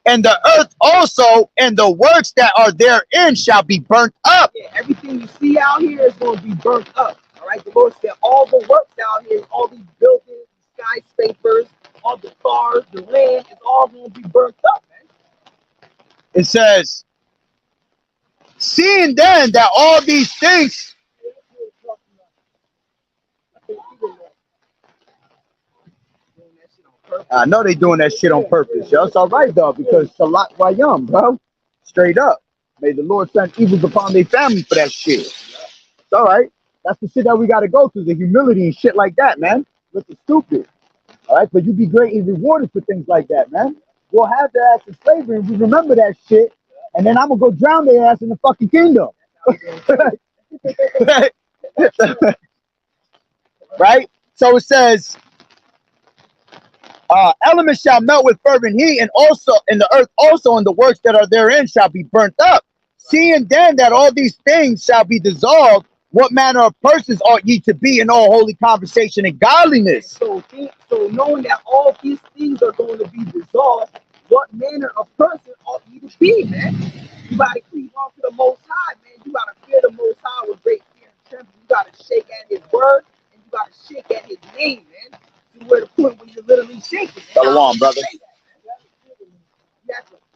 and the earth also, and the works that are therein shall be burnt up. Yeah, everything you see out here is going to be burnt up. All right. The Lord said all the works out here, all these buildings, skyscrapers, all the cars, the land, it's all going to be burnt up, man. It says, seeing then that all these things. I know they doing that shit on purpose, yo. It's all right though, because Salat Wayam, bro. Straight up. May the Lord send evils upon their family for that shit. It's all right. That's the shit that we gotta go through, the humility and shit like that, man. Look, it's stupid. All right, but you be greatly rewarded for things like that, man. We'll have their ass in slavery and we remember that shit, and then I'm gonna go drown their ass in the fucking kingdom. Right? So it says, elements shall melt with fervent heat, and also in the earth also, and the works that are therein shall be burnt up. Seeing then that all these things shall be dissolved, what manner of persons ought ye to be in all holy conversation and godliness? So knowing that all these things are going to be dissolved, what manner of person ought ye to be, man? You got to cleave on to the Most High, man. You got to fear the Most High with great fear and trembling. You got to shake at His word, and you got to shake at His name, man. To where the point where you're literally shaking. Shalom, brother.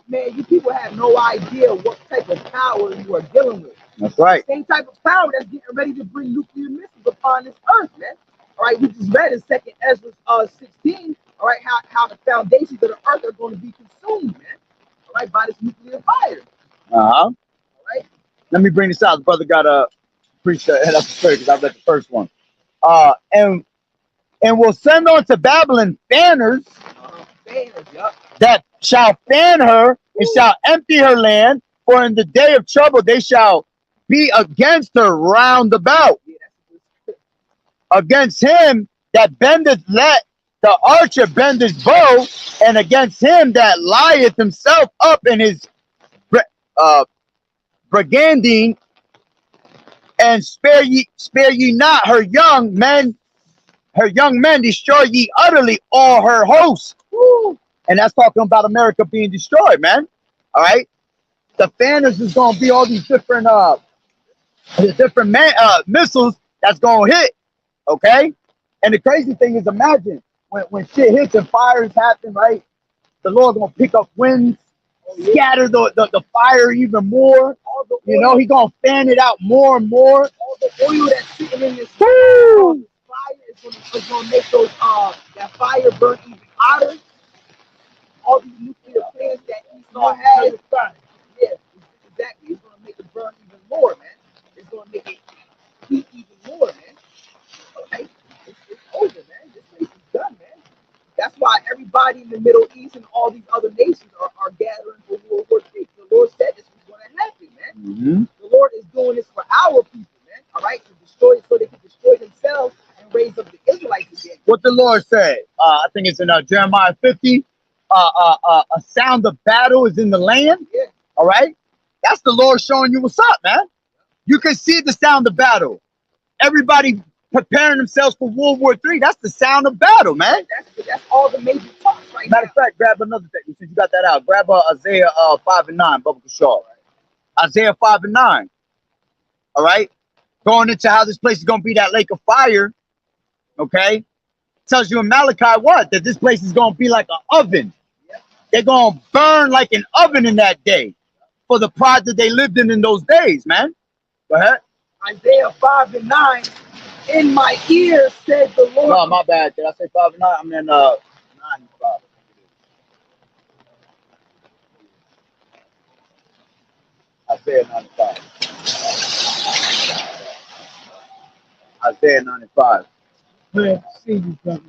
Man, you people have no idea what type of power you are dealing with. That's right. Same type of power that's getting ready to bring nuclear missiles upon this earth, man. All right, we just read in 2nd Ezra 16, all right, how the foundations of the earth are going to be consumed, man. All right, by this nuclear fire. All right. Let me bring this out. The brother got to preach the head up the spirit because I read the first one. And will send on to Babylon fanners, that shall fan her and shall empty her land, for in the day of trouble they shall be against her round about. Against him that bendeth, let the archer bend his bow, and against him that lieth himself up in his brigandine, and spare ye not her young men, destroy ye utterly all her hosts. Woo. And that's talking about America being destroyed, man. All right. The fanners is gonna be all these different missiles that's gonna hit. Okay. And the crazy thing is, imagine when shit hits and fires happen, right? The Lord's gonna pick up winds, scatter the fire even more. You know, He's gonna fan it out more and more. All the oil that's sitting in this fire is gonna make those that fire burn even hotter. All these nuclear plants that Esau has, yeah, exactly. It's gonna make it burn even more, man. It's gonna make it heat even more, man. Okay, it's over, man. This place is done, man. That's why everybody in the Middle East and all these other nations are gathering for World War III. The Lord said this was going to happen, man. Mm-hmm. The Lord is doing this for our people, man. All right, to destroy it so they can destroy themselves and raise up the Israelites again. What the Lord said, I think it's in Jeremiah 50. A sound of battle is in the land. Yeah. All right, that's the Lord showing you what's up, man. You can see the sound of battle. Everybody preparing themselves for World War III. That's the sound of battle, man. That's all the major talks right Matter of fact, grab another thing. Since you got that out, grab Isaiah 5 and 9, Bubba Shaw. Isaiah 5 and 9. All right, going into how this place is gonna be that lake of fire. Okay, tells you in Malachi what? That this place is gonna be like an oven. They're gonna burn like an oven in that day for the pride that they lived in those days, man. Go ahead. Isaiah 5 and 9. In my ear said the Lord. No, my bad. Did I say 5 and 9? I mean 9 and 5. Isaiah 9 and 5. Isaiah 9 and 5. Man, see you, brother.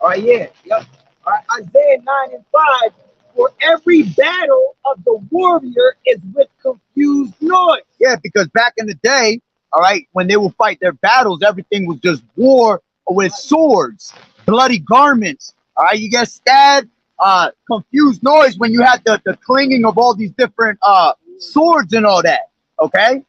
All right, yeah, yep. All right, Isaiah 9 and 5. For every battle of the warrior is with confused noise. Yeah, because back in the day, all right, when they would fight their battles, everything was just war with swords, bloody garments. All right, you get stabbed, confused noise when you had the clinging of all these different swords and all that. Okay,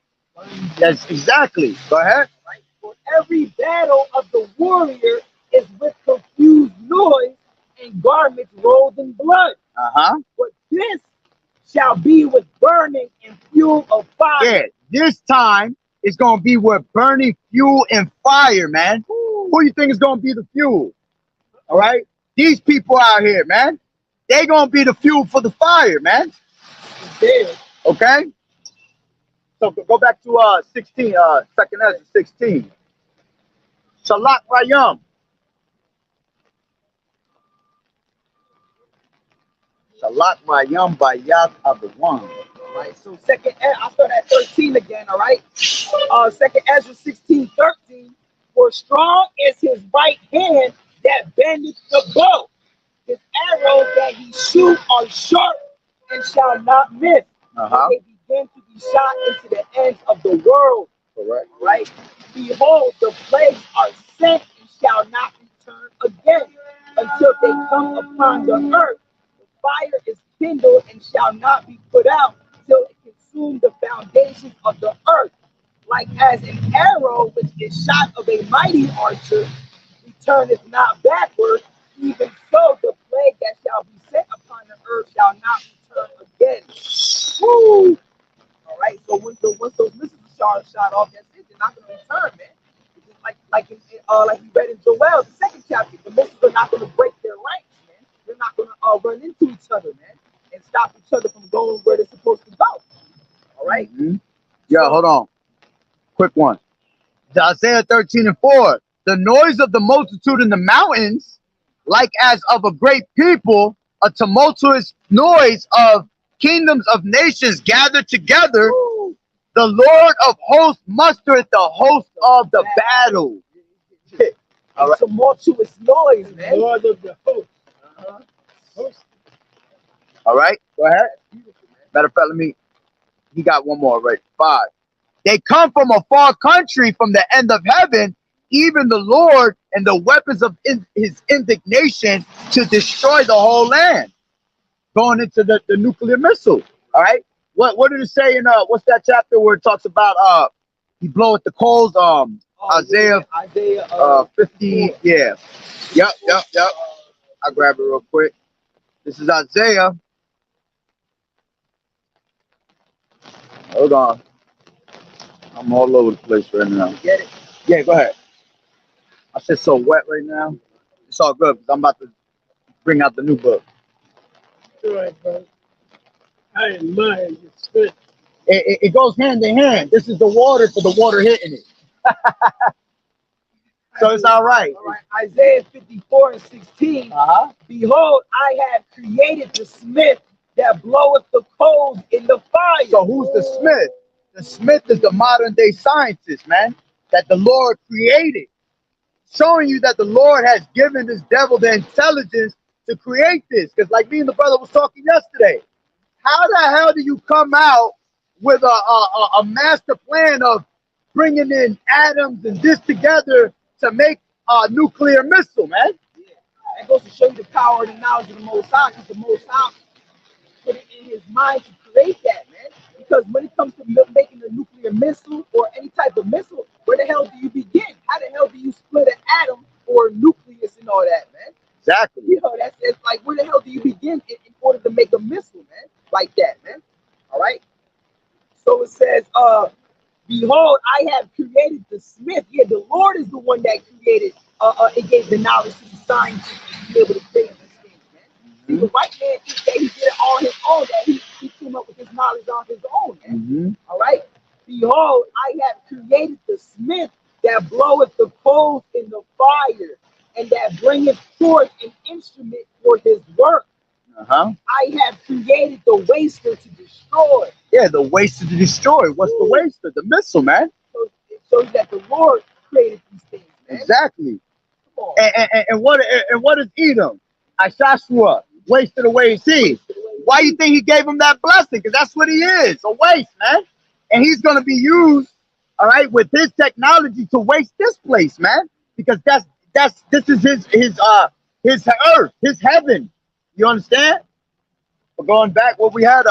that's exactly. Go ahead. Right? For every battle of the warrior is with confused noise and garments rolled in blood. But this shall be with burning and fuel of fire. Yeah, this time it's gonna be with burning fuel and fire, man. Who you think is gonna be the fuel? All right, these people out here, man, they gonna be the fuel for the fire, man. There. Okay. So go back to 16, second Ezra 16. Shalak Rayam. Shalak Rayam Bayat Abawan. Right. So I'll start at 13 again, all right? Second Ezra 16:13. For strong is his right hand that bendeth the bow. His arrows that he shoot are sharp and shall not miss. They begin to be shot into the ends of the world. Correct. Right? Behold, the plagues are sent and shall not return again until they come upon the earth. The fire is kindled and shall not be put out till it consume the foundations of the earth. Like as an arrow which is shot of a mighty archer returneth not backward, even so the plague that shall be sent upon the earth shall not return again. Woo! All right, so once those missiles are shot off, that's it. They're not going to return, man. It's just like we read in Joel, the second chapter. The missiles are not going to break their ranks, man. They're not going to run into each other, man, and stop each other from going where they're supposed to go. All right. Yeah, hold on. Quick one. Isaiah 13 and 4. The noise of the multitude in the mountains, like as of a great people, a tumultuous noise of kingdoms of nations gathered together. The Lord of hosts mustereth the host of the battle. All right. Tumultuous noise, man. Lord of the host. All right, go ahead. Matter of fact, he got one more, right? 5. They come from a far country, from the end of heaven, even the Lord, and the weapons of his indignation to destroy the whole land. Going into the nuclear missile. All right. What did it say in what's that chapter where it talks about he bloweth the coals? Isaiah 50. Yeah. Yep. I'll grab it real quick. This is Isaiah. Hold on. I'm all over the place right now. Get it? Yeah, go ahead. I said so wet right now. It's all good because I'm about to bring out the new book. All right, bro. I admire your spirit. It goes hand in hand. This is the water for the water hitting it. So it's all right. All right. Isaiah 54 and 16. Behold, I have created the smith that bloweth the coals in the fire. So who's the smith? The smith is the modern day scientist, man, that the Lord created. Showing you that the Lord has given this devil the intelligence to create this. Because like me and the brother was talking yesterday, how the hell do you come out with a master plan of bringing in atoms and this together to make a nuclear missile, man? Yeah. That goes to show you the power and the knowledge of the Most High. Because the Most High put it in his mind to create that, man. Because when it comes to making a nuclear missile or any type of missile, where the hell do you begin? How the hell do you split an atom or a nucleus and all that, man? Exactly. You know, it's like, where the hell do you begin in order to make a missile, man? Like that, man. All right. So it says, behold, I have created the smith. Yeah, the Lord is the one that created, it gave the knowledge to the scientists to be able to create these things, man. See, the white man thinks that he did it on his own, that he came up with his knowledge on his own, man. All right. Behold, I have created the smith that bloweth the coals in the fire, and that bringeth forth an instrument for his work. I have created the waster to destroy. Yeah, the waster to destroy. What's the waster? The missile, man. So it shows that the Lord created these things, man. Exactly. Come on. And what is Edom? Ashashua, wasted away his seed. Why you think he gave him that blessing? Because that's what he is, a waste, man. And he's gonna be used, all right, with his technology to waste this place, man. Because this is his earth, his heaven. You understand? But going back, what we had,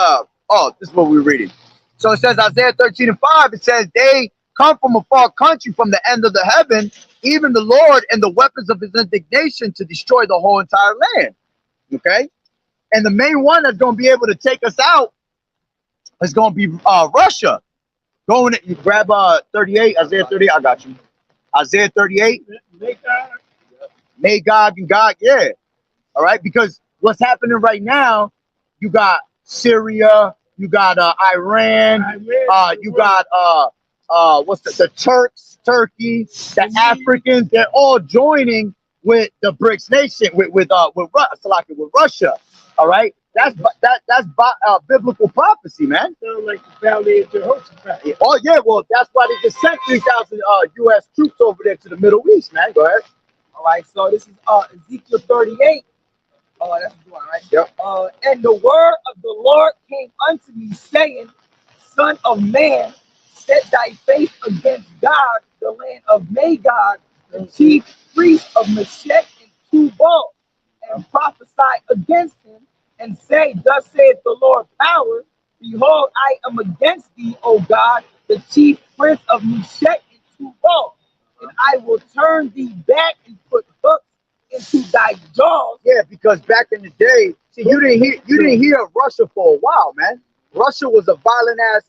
this is what we were reading. So it says Isaiah 13:5. It says they come from a far country, from the end of the heaven, even the Lord and the weapons of his indignation to destroy the whole entire land. Okay, and the main one that's going to be able to take us out is going to be Russia. Going, you grab 38, Isaiah 38. I got you. Isaiah 38. Magog and Gog, yeah. All right, because what's happening right now, you got Syria, you got Iran, you got what's the Turks, Turkey, the Africans, they're all joining with the BRICS nation, with Russia. All right, that's biblical prophecy, man. Sound like the Valley of Jehoshaphat. Oh yeah, well that's why they just sent 3,000 U.S. troops over there to the Middle East, man. Go ahead. All right, so this is Ezekiel 38. Oh, that's the one, right? Yep. And the word of the Lord came unto me, saying, Son of man, set thy face against God, the land of Magog, the chief priest of Meshech and Tubal, and prophesy against him, and say, Thus saith the Lord power, behold, I am against thee, O God, the chief prince of Meshech and Tubal, and I will turn thee back and put hooks into thy jaws. Yeah, because back in the day, see, you didn't hear of Russia for a while, man. Russia was a violent ass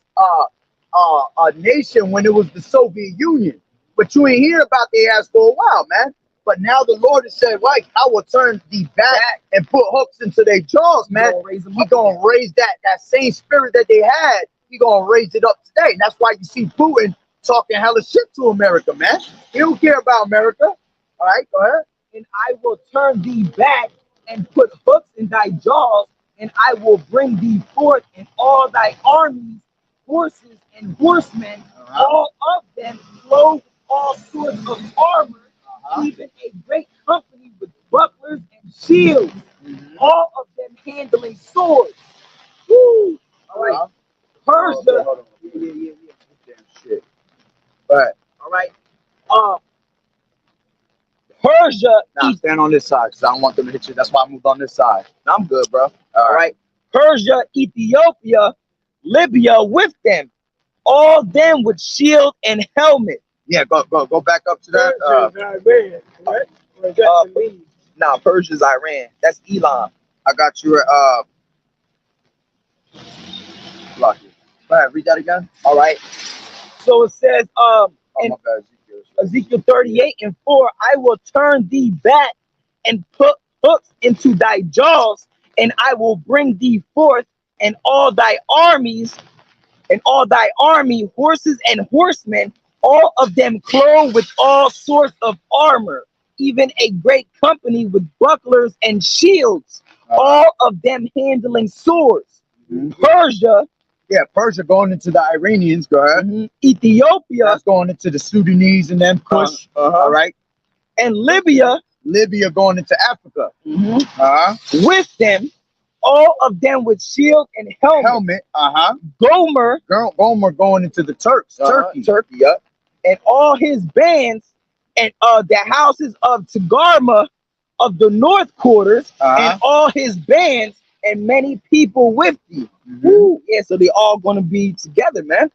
nation when it was the Soviet Union, but you ain't hear about their ass for a while, man. But now the Lord has said, right, I will turn thee back and put hooks into their jaws, man. He gonna raise that same spirit that they had. He gonna raise it up today. And that's why you see Putin talking hella shit to America, man. He don't care about America. All right, go ahead. And I will turn thee back and put hooks in thy jaws, and I will bring thee forth in all thy armies, horses and horsemen, all of them clothed with all sorts of armor, even a great company with bucklers and shields, all of them handling swords. Woo! All right, Persia. Hold on. Yeah. Damn shit. But All right, Persia. now stand on this side because I don't want them to hit you. That's why I moved on this side. No, I'm good, bro. All right, Persia, Ethiopia, Libya with them, all them with shield and helmet. Yeah, go back up to that. Iran, right? Or is that the lead? Nah, Persia's Iran. That's Elam. I got you. Block it. Go ahead, read that again. All right. So it says, in My bad, Ezekiel 38:4, I will turn thee back and put hooks into thy jaws, and I will bring thee forth, and all thy armies, and all thy army, horses and horsemen, all of them clothed with all sorts of armor, even a great company with bucklers and shields, all of them handling swords. Persia, Yeah, Persia going into the Iranians. Go ahead. Ethiopia, That's going into the Sudanese and then Kush. All right. and Libya Libya going into Africa. with them, all of them with shield and helmet. Gomer, Gomer going into the Turks. Turkey. Yep. And all his bands, and the houses of Tagarma of the north quarters, and all his bands, and many people with thee. Woo. Yeah, so they all gonna be together, man.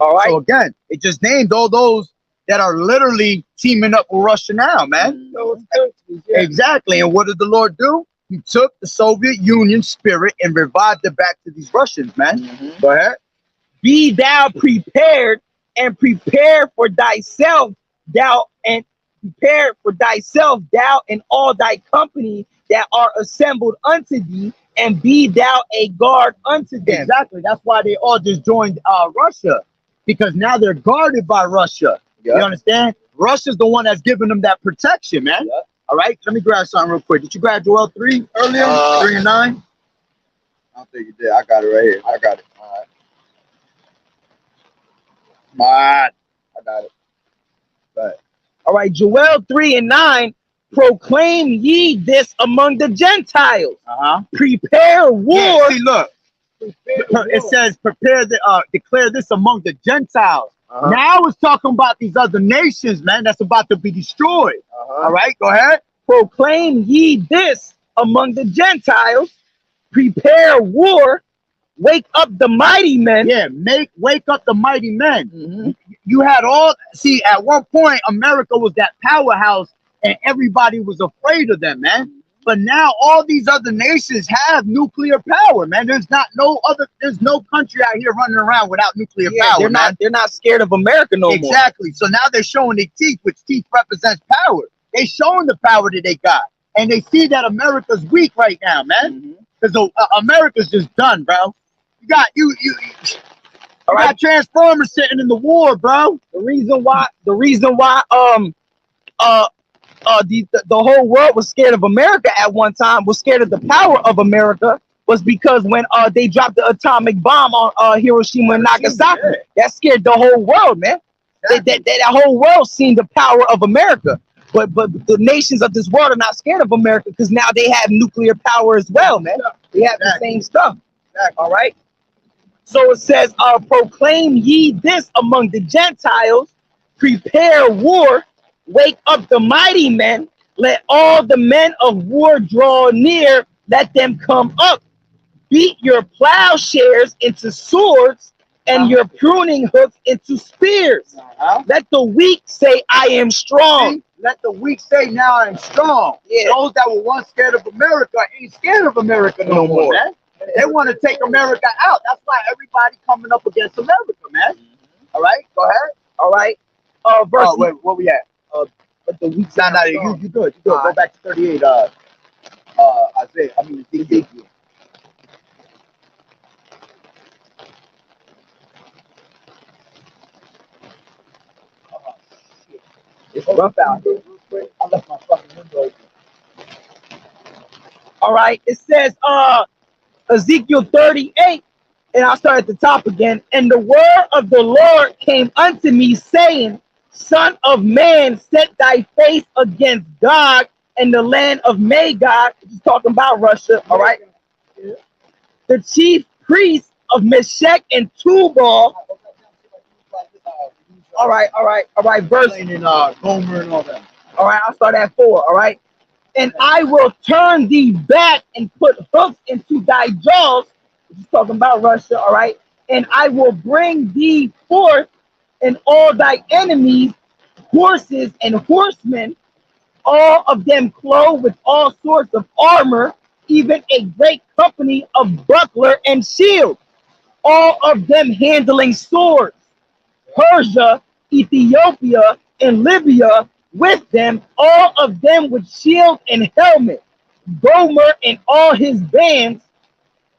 All right. So again, it just named all those that are literally teaming up with Russia now, man. Those countries, yeah. Exactly. And what did the Lord do? He took the Soviet Union spirit and revived it back to these Russians, man. Go ahead. Be thou prepared, and prepare for thyself, thou and all thy company that are assembled unto thee, and be thou a guard unto them. Exactly. That's why they all just joined Russia, because now they're guarded by Russia. You understand? Russia's the one that's giving them that protection, man. All right. Let me grab something real quick. Did you grab Joel 3 earlier? 3 and 9? I don't think you did. I got it right here. I got it. All right. Come on. I got it. But All right, Joel 3 and 9. proclaim ye this among the Gentiles. Uh-huh. Prepare war. Yeah, see, look. It says, prepare the declare this among the Gentiles. Now it's talking about these other nations, man, that's about to be destroyed. All right, go ahead. Proclaim ye this among the Gentiles. Prepare war. Wake up the mighty men. Yeah, wake up the mighty men. You had see, at one point, America was that powerhouse and everybody was afraid of them, man. But now all these other nations have nuclear power, man. There's no country out here running around without nuclear power. They're not scared of America no more. Exactly. So now they're showing their teeth, which teeth represents power. They're showing the power that they got. And they see that America's weak right now, man. Because America's just done, bro. You got got Transformers sitting in the war, bro. The reason why the whole world was scared of America at one time, was scared of the power of America, was because when they dropped the atomic bomb on Hiroshima and Nagasaki, that scared the whole world, man. That whole world seen the power of America. But the nations of this world are not scared of America because now they have nuclear power as well, man. They have the same stuff. All right. So it says, proclaim ye this among the Gentiles, prepare war, wake up the mighty men, let all the men of war draw near, let them come up. Beat your plowshares into swords and your pruning hooks into spears. Let the weak say, I am strong. Let the weak say, now I am strong. Those that were once scared of America ain't scared of America no more, man. They want to take America out. That's why everybody coming up against America, man. All right, go ahead. All right. Wait, where we at? But the weak you good. You good. Go back to 38. Ezekiel. It's rough out here. I left my fucking window open. All right. It says Ezekiel 38, and I'll start at the top again. And the word of the Lord came unto me, saying, Son of man, set thy face against Gog and the land of Magog. He's talking about Russia. All right. The chief priest of Meshech and Tubal. All right. Verse in Gomer and all that. All right, I'll start at 4. All right. And I will turn thee back and put hooks into thy jaws. He's talking about Russia. All right. And I will bring thee forth and all thy enemies, horses and horsemen, all of them clothed with all sorts of armor, even a great company of buckler and shield, all of them handling swords. Persia, Ethiopia, and Libya with them, all of them with shield and helmet. Gomer and all his bands,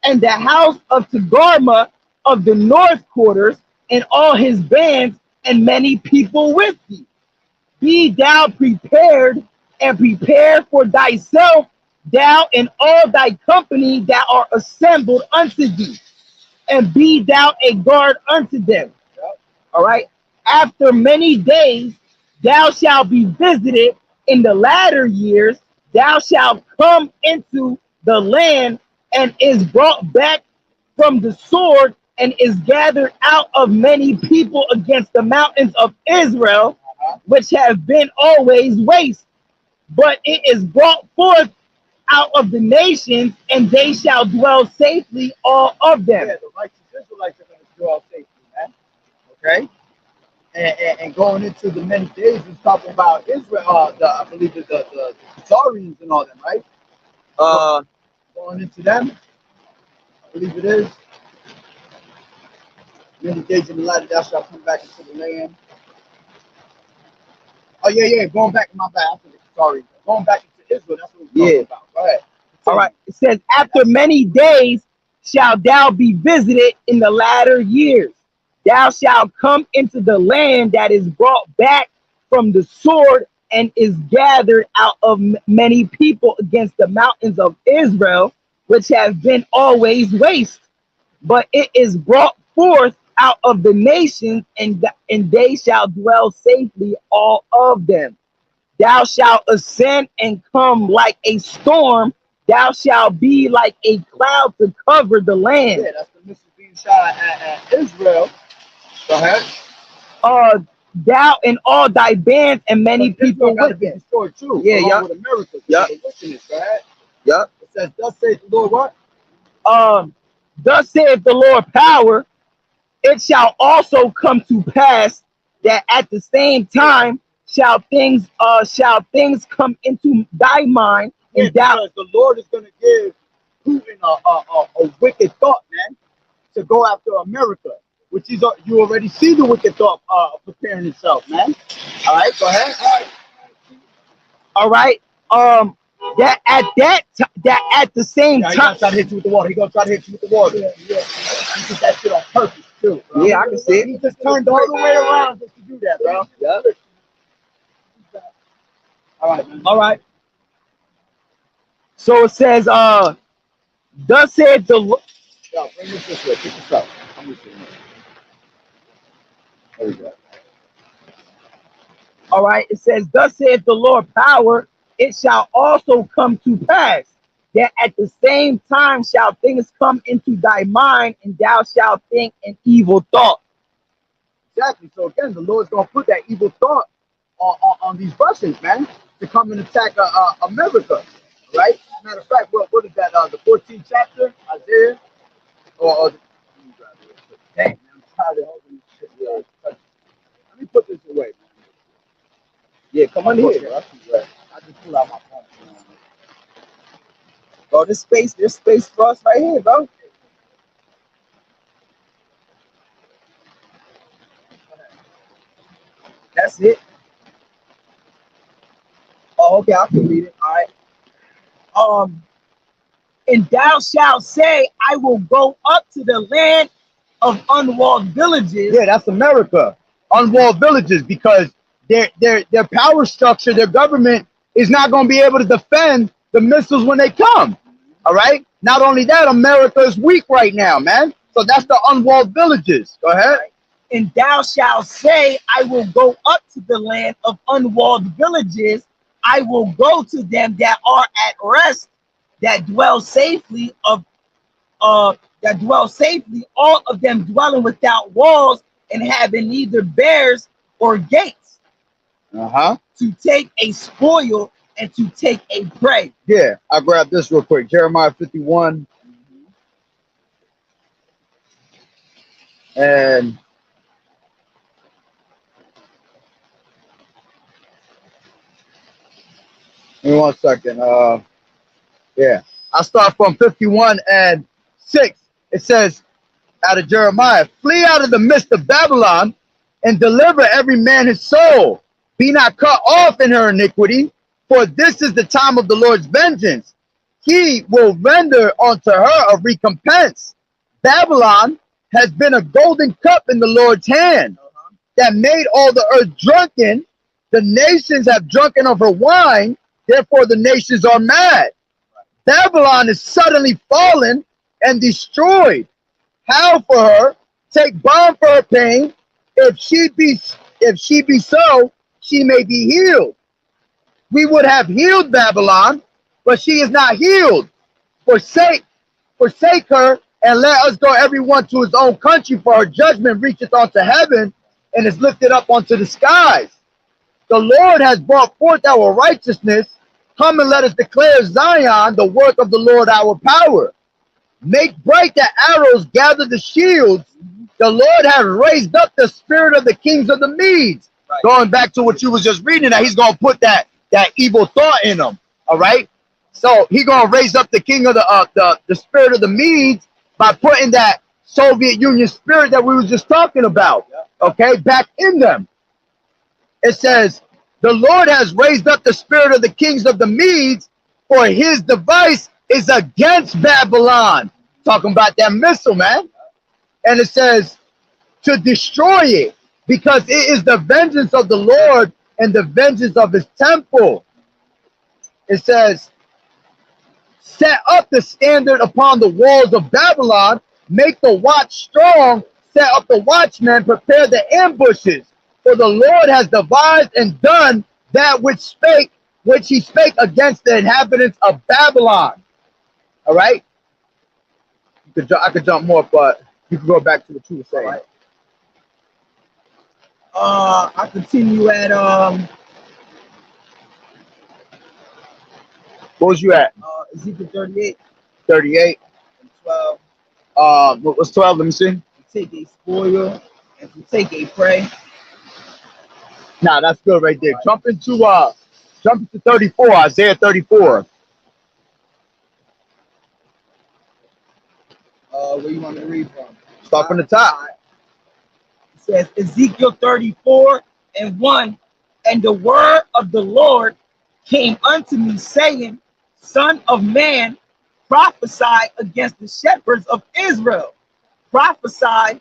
and the house of Togarmah of the north quarters, and all his bands, and many people with thee. Be thou prepared, and prepare for thyself, thou and all thy company that are assembled unto thee, and be thou a guard unto them. All right. After many days, thou shalt be visited in the latter years. Thou shalt come into the land and is brought back from the sword and is gathered out of many people against the mountains of Israel, which have been always waste. But it is brought forth out of the nations, and they shall dwell safely, all of them. Yeah, the righteous Israelites are going to dwell safely, man. Okay. And going into the many days, he's talking about Israel. I believe the Khazarians and all them, right? Going into them, I believe it is. Many days in the latter, thou shalt come back into the land. Oh yeah. Going back, my bad. Sorry, going back into Israel. That's what we're talking about. Go ahead. All right. It says, after many days shalt thou be visited in the latter years. Thou shalt come into the land that is brought back from the sword and is gathered out of many people against the mountains of Israel, which have been always waste. But it is brought forth out of the nations, and they shall dwell safely, all of them. Thou shalt ascend and come like a storm. Thou shalt be like a cloud to cover the land. Yeah, that's the missile being shot at Israel. Go ahead. Thou and all thy bands and many But people Israel got to with be it. destroyed too. Yeah, along yeah. with America. Yeah. The wickedness, go ahead. Yep. It says, thus saith the Lord what? Thus saith the Lord power, it shall also come to pass that at the same time shall things come into thy mind, Yeah, and thou because the Lord is going to give Putin a wicked thought, man, to go after America, which is you already see the wicked thought preparing itself, man. All right, go ahead. all right. That at the same Yeah, he's gonna time. try to hit you with the water. He's gonna try to hit you with the water. Yeah. He did that shit on purpose too, bro. Yeah, I can see it. He just turned all the way around just to do that, bro. Yeah. All right, man. All right. So it says, thus said the Lord. Yo, bring this way. Pick this up. I'm just saying. There we go. All right, it says, thus saith the Lord power, it shall also come to pass that at the same time shall things come into thy mind, and thou shalt think an evil thought. Exactly. So again, the Lord's gonna put that evil thought on these Russians, man, to come and attack America. Right? Matter of fact, what is that? The 14th chapter, Isaiah, or dang, man, I'm tired of holding this shit. Yeah. Let me put this away, man. Yeah, come on here, bro. I just pulled out my phone. Bro, there's space for us right here, bro. That's it. Oh, okay, I can read it. All right. And thou shalt say, I will go up to the land of unwalled villages. Yeah, that's America. Unwalled villages, because their power structure, their government is not going to be able to defend the missiles when they come. All right. Not only that, America is weak right now, man. So that's the unwalled villages. Go ahead. And thou shalt say, I will go up to the land of unwalled villages. I will go to them that are at rest, that dwell safely, all of them dwelling without walls and having neither bears or gates, to take a spoil and to take a prey. Yeah, I grabbed this real quick. Jeremiah 51. And give me 1 second. Yeah, I start from 51 and 6. It says, out of Jeremiah, flee out of the midst of Babylon and deliver every man his soul. Be not cut off in her iniquity, for this is the time of the Lord's vengeance. He will render unto her a recompense. Babylon has been a golden cup in the Lord's hand that made all the earth drunken. The nations have drunken of her wine, therefore the nations are mad. Babylon is suddenly fallen and destroyed. Howl for her, take balm for her pain. If she be so, she may be healed. We would have healed Babylon, but she is not healed. Forsake her, and let us go everyone to his own country, for her judgment reacheth unto heaven and is lifted up unto the skies. The Lord has brought forth our righteousness. Come and let us declare Zion, the work of the Lord our power. Make bright the arrows, gather the shields. The Lord has raised up the spirit of the kings of the Medes. Right. Going back to what you was just reading, that he's going to put that evil thought in them. All right. So he's going to raise up the king of the spirit of the Medes by putting that Soviet Union spirit that we were just talking about. Okay. Back in them. It says, the Lord has raised up the spirit of the kings of the Medes, for his device is against Babylon. Talking about that missile, man. And it says to destroy it, because it is the vengeance of the Lord and the vengeance of his temple. It says, set up the standard upon the walls of Babylon, make the watch strong, set up the watchmen, prepare the ambushes. For the Lord has devised and done that which he spake against the inhabitants of Babylon. All right. I could jump more, but you can go back to what you were saying. Right. I continue at What was you at? Ezekiel 38 38. and 12. What was 12? Let me see. To take a spoil and to take a prey. Nah, that's good right there. Jump into 34, Isaiah 34. Where you want me to read from? Start from the top. It says Ezekiel 34 and 1. And the word of the Lord came unto me, saying, Son of man, prophesy against the shepherds of Israel. Prophesy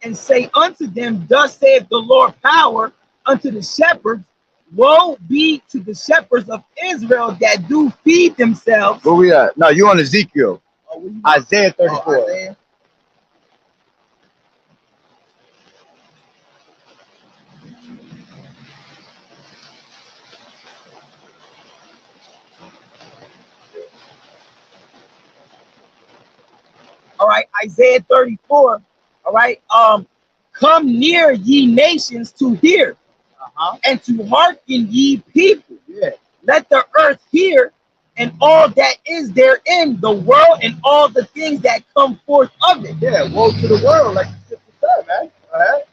and say unto them, Thus saith the Lord power unto the shepherds. Woe be to the shepherds of Israel that do feed themselves. Where we at? No, you on Ezekiel. Isaiah 34. Isaiah. All right, Isaiah 34. All right. Come near, ye nations, to hear, and to hearken, ye people. Yeah. Let the earth hear, and all that is therein, the world and all the things that come forth of it. Yeah, woe to the world, like you said, man. All right.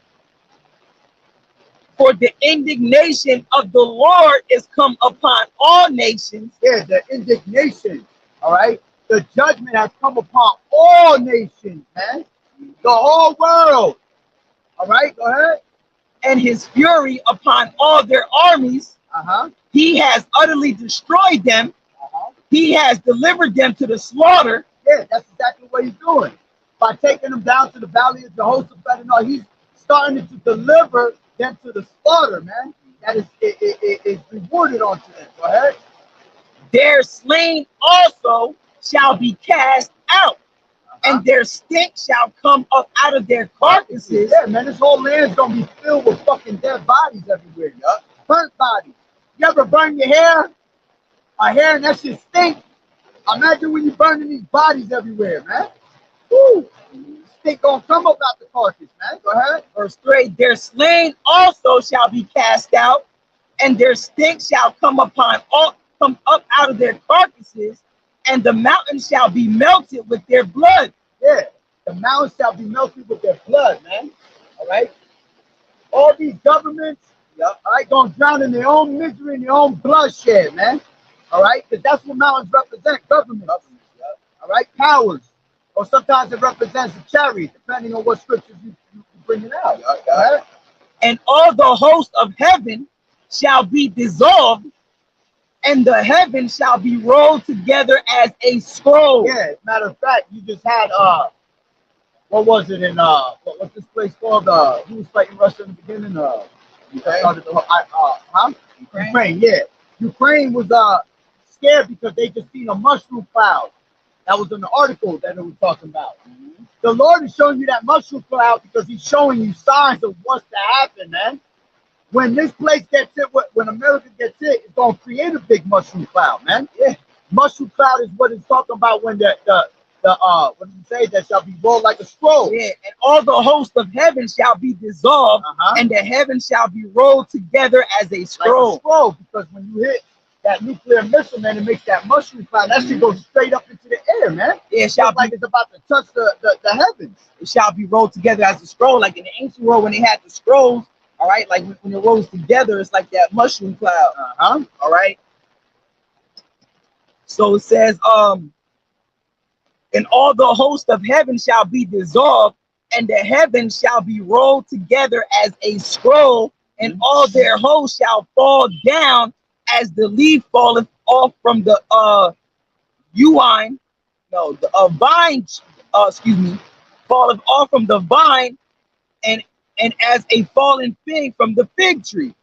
For the indignation of the Lord is come upon all nations. Yeah, the indignation. All right. The judgment has come upon all nations, man. The whole world. All right, go ahead. And his fury upon all their armies. He has utterly destroyed them. He has delivered them to the slaughter. Yeah, that's exactly what he's doing. By taking them down to the valley of Jehoshaphat and all, he's starting to deliver them to the slaughter, man. That is rewarded onto them. Go ahead. Their slain also shall be cast out, and their stink shall come up out of their carcasses. Yeah, man, this whole land's gonna be filled with fucking dead bodies everywhere, yup. Burnt bodies. You ever burn your hair? A hair and that shit stink. Imagine when you're burning these bodies everywhere, man. Woo! Stink gonna come up out the carcass, man. Go ahead. Verse 3, their slain also shall be cast out, and their stink shall come up out of their carcasses, and the mountains shall be melted with their blood. Yeah, the mountains shall be melted with their blood, man. All right. All these governments, all right, gonna drown in their own misery and their own bloodshed, man. All right, because that's what mountains represent, governments. All right, powers. Or sometimes it represents a chariot, depending on what scriptures you bring it out. All right? And all the host of heaven shall be dissolved, and the heaven shall be rolled together as a scroll. Yeah, as a matter of fact, you just had what was it in what's this place called? Who was fighting Russia in the beginning? Ukraine. Yeah. Ukraine was scared because they just seen a mushroom cloud. That was in the article that it was talking about. The Lord is showing you that mushroom cloud because he's showing you signs of what's to happen, man. When this place gets hit, when America gets hit, it's gonna create a big mushroom cloud, man. Yeah, mushroom cloud is what it's talking about when the what did you say? That shall be rolled like a scroll. Yeah, and all the host of heaven shall be dissolved, and the heaven shall be rolled together as a scroll. Like a scroll, because when you hit that nuclear missile, man, it makes that mushroom cloud. That shit goes straight up into the air, man. Yeah, it shall be like it's about to touch the heavens. It shall be rolled together as a scroll, like in the ancient world when they had the scrolls. All right, like when it rolls together, it's like that mushroom cloud. All right. So it says, and all the host of heaven shall be dissolved, and the heavens shall be rolled together as a scroll, and all their hosts shall fall down as the leaf falleth off from the vine, falleth off from the vine, and as a fallen fig from the fig tree.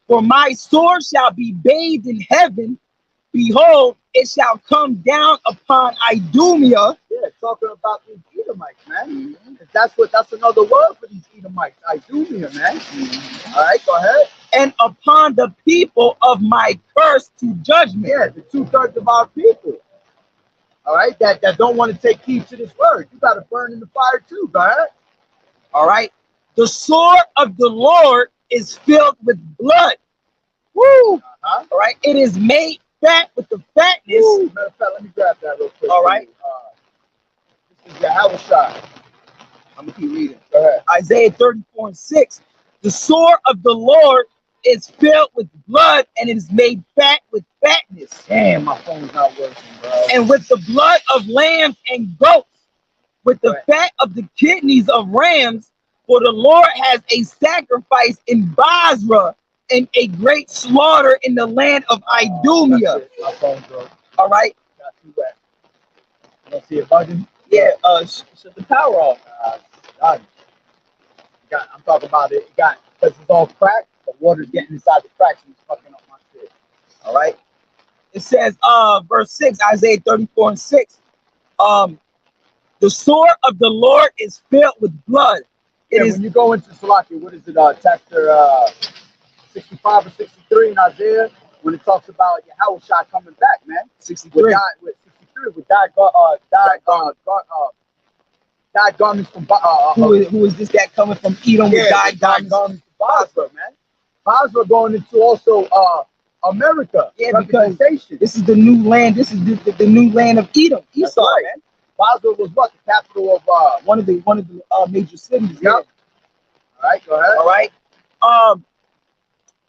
For my sword shall be bathed in heaven, behold, it shall come down upon Idumea Yeah, talking about these Edomites, man. That's another word for these Edomites. I do here, man. All right, go ahead. and upon the people of my curse to judgment. Yeah, the 2/3 of our people. All right, that don't want to take heed to this word. You got to burn in the fire too. Go ahead. All right. The sword of the Lord is filled with blood. Woo! Uh-huh. All right. It is made fat with the fatness. Woo. Matter of fact, let me grab that real quick. All right. This is Yahweh shot. I'm gonna keep reading. Go ahead. Isaiah 34:6. The sword of the Lord is filled with blood, and it is made fat with fatness. Damn, my phone's not working, bro. And with the blood of lambs and goats, with the fat of the kidneys of rams, for the Lord has a sacrifice in Basra and a great slaughter in the land of Idumea. My phone's broke. All right. Got too wet. You don't see it bugging? Yeah. Shut the power off. God. I'm talking about it. It got, because it's all cracked, the water's getting inside the cracks and it's fucking up my shit. All right. It says, verse 6, Isaiah 34:6. The sword of the Lord is filled with blood. It is When you go into Salaki, what is it, chapter 65 or 63 in Isaiah, when it talks about Yahweh Shai coming back, man. 63. With 63, with dyed garments from Who is this that coming from Edom with dyed garments? garments from Basra, man. Basra going into also America. Yeah, because representation. this is the new land. This is the new land of Edom. That's Esau, right. man. Basra was what? The capital of One of the major cities. Yep. Yeah. All right, go ahead. All right.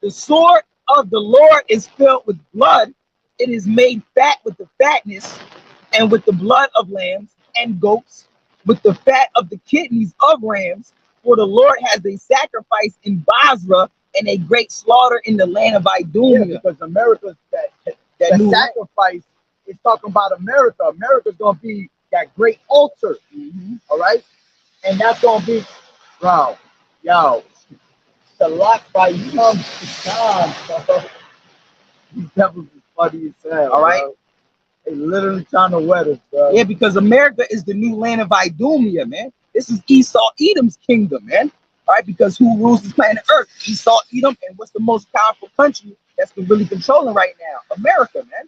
The sword of the Lord is filled with blood. It is made fat with the fatness, and with the blood of lambs and goats, with the fat of the kidneys of rams. For the Lord has a sacrifice in Basra and a great slaughter in the land of Idumea. Yeah, because America's that new sacrifice is talking about America. America's gonna be that great altar. All right, and that's gonna be, bro, yo, the lot by young time, bro. These devils is funny as hell. All right. Bro. They literally trying to wet us, bro. Yeah, because America is the new land of Idumea, man. This is Esau, Edom's kingdom, man. All right, because who rules this planet Earth? Esau, Edom, and what's the most powerful country that's really controlling right now? America, man.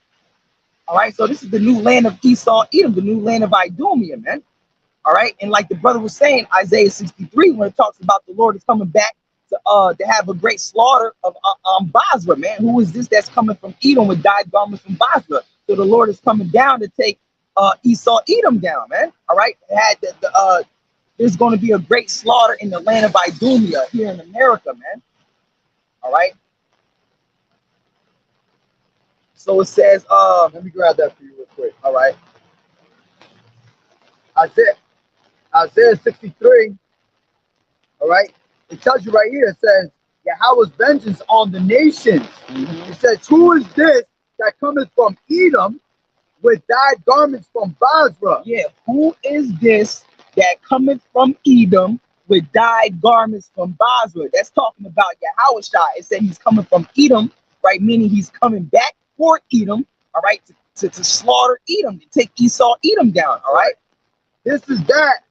All right, so this is the new land of Esau, Edom, the new land of Idumea, man. All right, and like the brother was saying, Isaiah 63, when it talks about the Lord is coming back to have a great slaughter of Basra, man. Who is this that's coming from Edom with dyed garments from Basra? So the Lord is coming down to take Esau, Edom down, man. All right, there's going to be a great slaughter in the land of Idumea here in America, man. All right. So it says, let me grab that for you real quick. All right. Isaiah 63. All right. It tells you right here, it says, Yahweh's vengeance on the nations. It says, who is this that cometh from Edom with dyed garments from Basra? yeah, who is this that cometh from Edom with dyed garments from Basra? That's talking about Yahweh Shai. It said he's coming from Edom, right? Meaning he's coming back for Edom, all right, to slaughter Edom, to take Esau, Edom down, all right? This is that.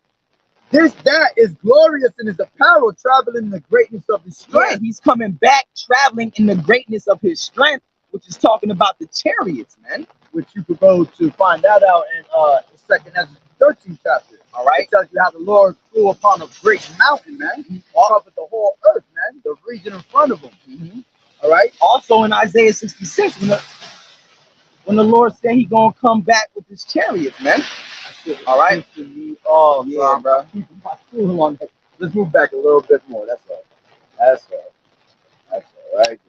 That is glorious in his apparel, traveling in the greatness of his strength. Yeah, he's coming back traveling in the greatness of his strength, which is talking about the chariots, man. Which you could go to find that out in the 2nd Ezra 13th chapter. All right. It tells you how the Lord flew upon a great mountain, man. Covered the whole earth, man. The region in front of him. All right. Also in Isaiah 66, when the Lord said he's gonna come back with his chariots, man. All right. Oh, Yeah, bro. Keeping my fool on that. Let's move back a little bit more. That's all. That's all. That's all right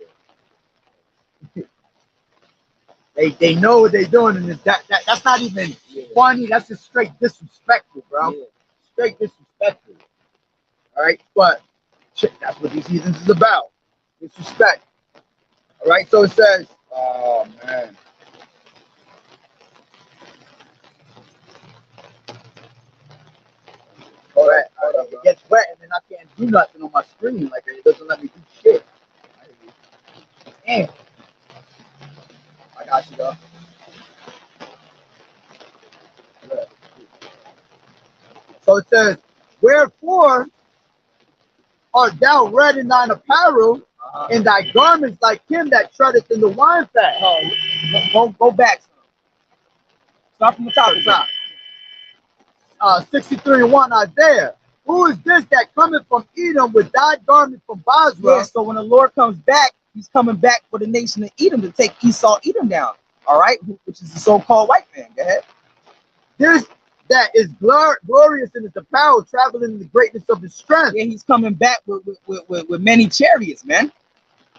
there. They know what they're doing, and that's not even funny. That's just straight disrespectful, bro. Yeah. Straight disrespectful. All right, but shit, that's what these heathens is about. Disrespect. All right, so it says, oh man. All right, it gets wet, and then I can't do nothing on my screen. Like, it doesn't let me do shit. Damn. I got you, though. So it says, wherefore art thou red in thine apparel, and thy garments like him that treadeth in the wine fat? Go back. Start from the top. The top. 63:1 Isaiah. Who is this that cometh from Edom with thy garment from Basra? Yeah, so when the Lord comes back, he's coming back for the nation of Edom to take Esau, Edom down. All right, which is the so-called white man. Go ahead. This that is glorious in his apparel, traveling in the greatness of his strength. Yeah, he's coming back with many chariots, man.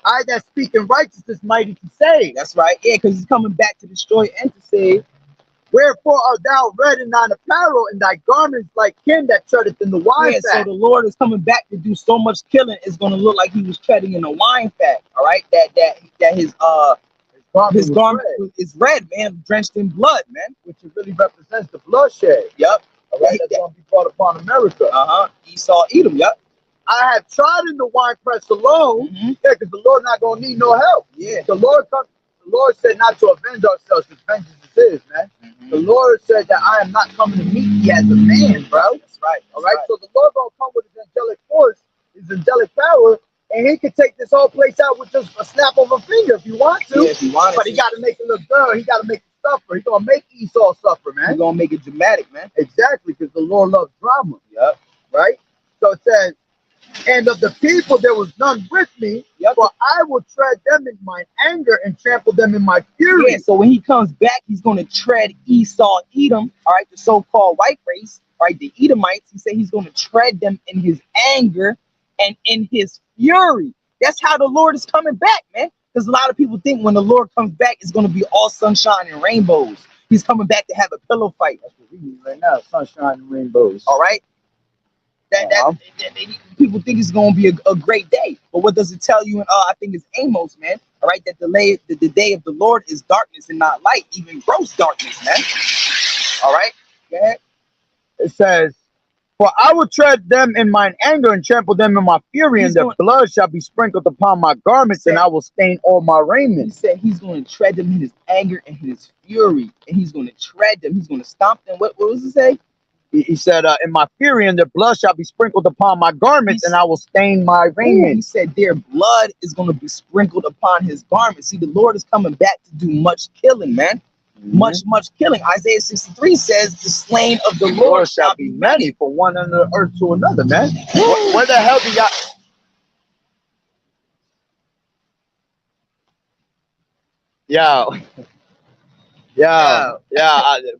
I that speak in righteousness, mighty to save. That's right. Yeah, because he's coming back to destroy and to save. Wherefore art thou red in thine apparel, and thy garments like him that treadeth in the wine Yeah, fat? so the Lord is coming back to do so much killing, it's going to look like he was treading in a wine fat. All right, that his garment is red, man, drenched in blood, man. which it really represents the bloodshed. Yep. All right, that's going to be brought upon America. Esau, Edom. Yep. I have trodden the winepress alone, Mhm. yeah, because the Lord not going to need no help. Yeah. The Lord said not to avenge ourselves, because vengeance is his, man. The Lord said that I am not coming to meet thee as a man, bro. That's right. All right, so the Lord gonna come with his angelic force, his angelic power, and he can take this whole place out with just a snap of a finger if you want to. Yeah, if you want But he got to make it look good. He got to make it suffer. He's gonna make Esau suffer, man. He's going to make it dramatic, man. Exactly, because the Lord loves drama, Yep. right? So it says, and of the people there was none with me, Yep. for I will tread them in my anger and trample them in my fury. Yeah, so when he comes back, he's going to tread Esau, Edom, all right, the so-called white race, right, the Edomites. He said he's going to tread them in his anger and in his fury. That's how the Lord is coming back, man. Because a lot of people think when the Lord comes back, it's going to be all sunshine and rainbows. He's coming back to have a pillow fight. That's what we need right now, sunshine and rainbows. All right. People think it's going to be a great day, but what does it tell you? I think it's Amos, man. All right, that the day of the Lord is darkness and not light, even gross darkness, man. All right, go ahead. It says, for I will tread them in mine anger and trample them in my fury, and their blood shall be sprinkled upon my garments, and I will stain all my He raiment. said he's going to tread them in his anger and his fury, and he's going to tread them. He's going to stomp them. What does it say? He said, in my fury, and their blood shall be sprinkled upon my garments, and I will stain my raiment. He said their blood is going to be sprinkled upon his garments. See, the Lord is coming back to do much killing, man. Much killing. Isaiah 63 says the slain of the Lord shall be many from one end of the earth to another, man. Where the hell do y'all?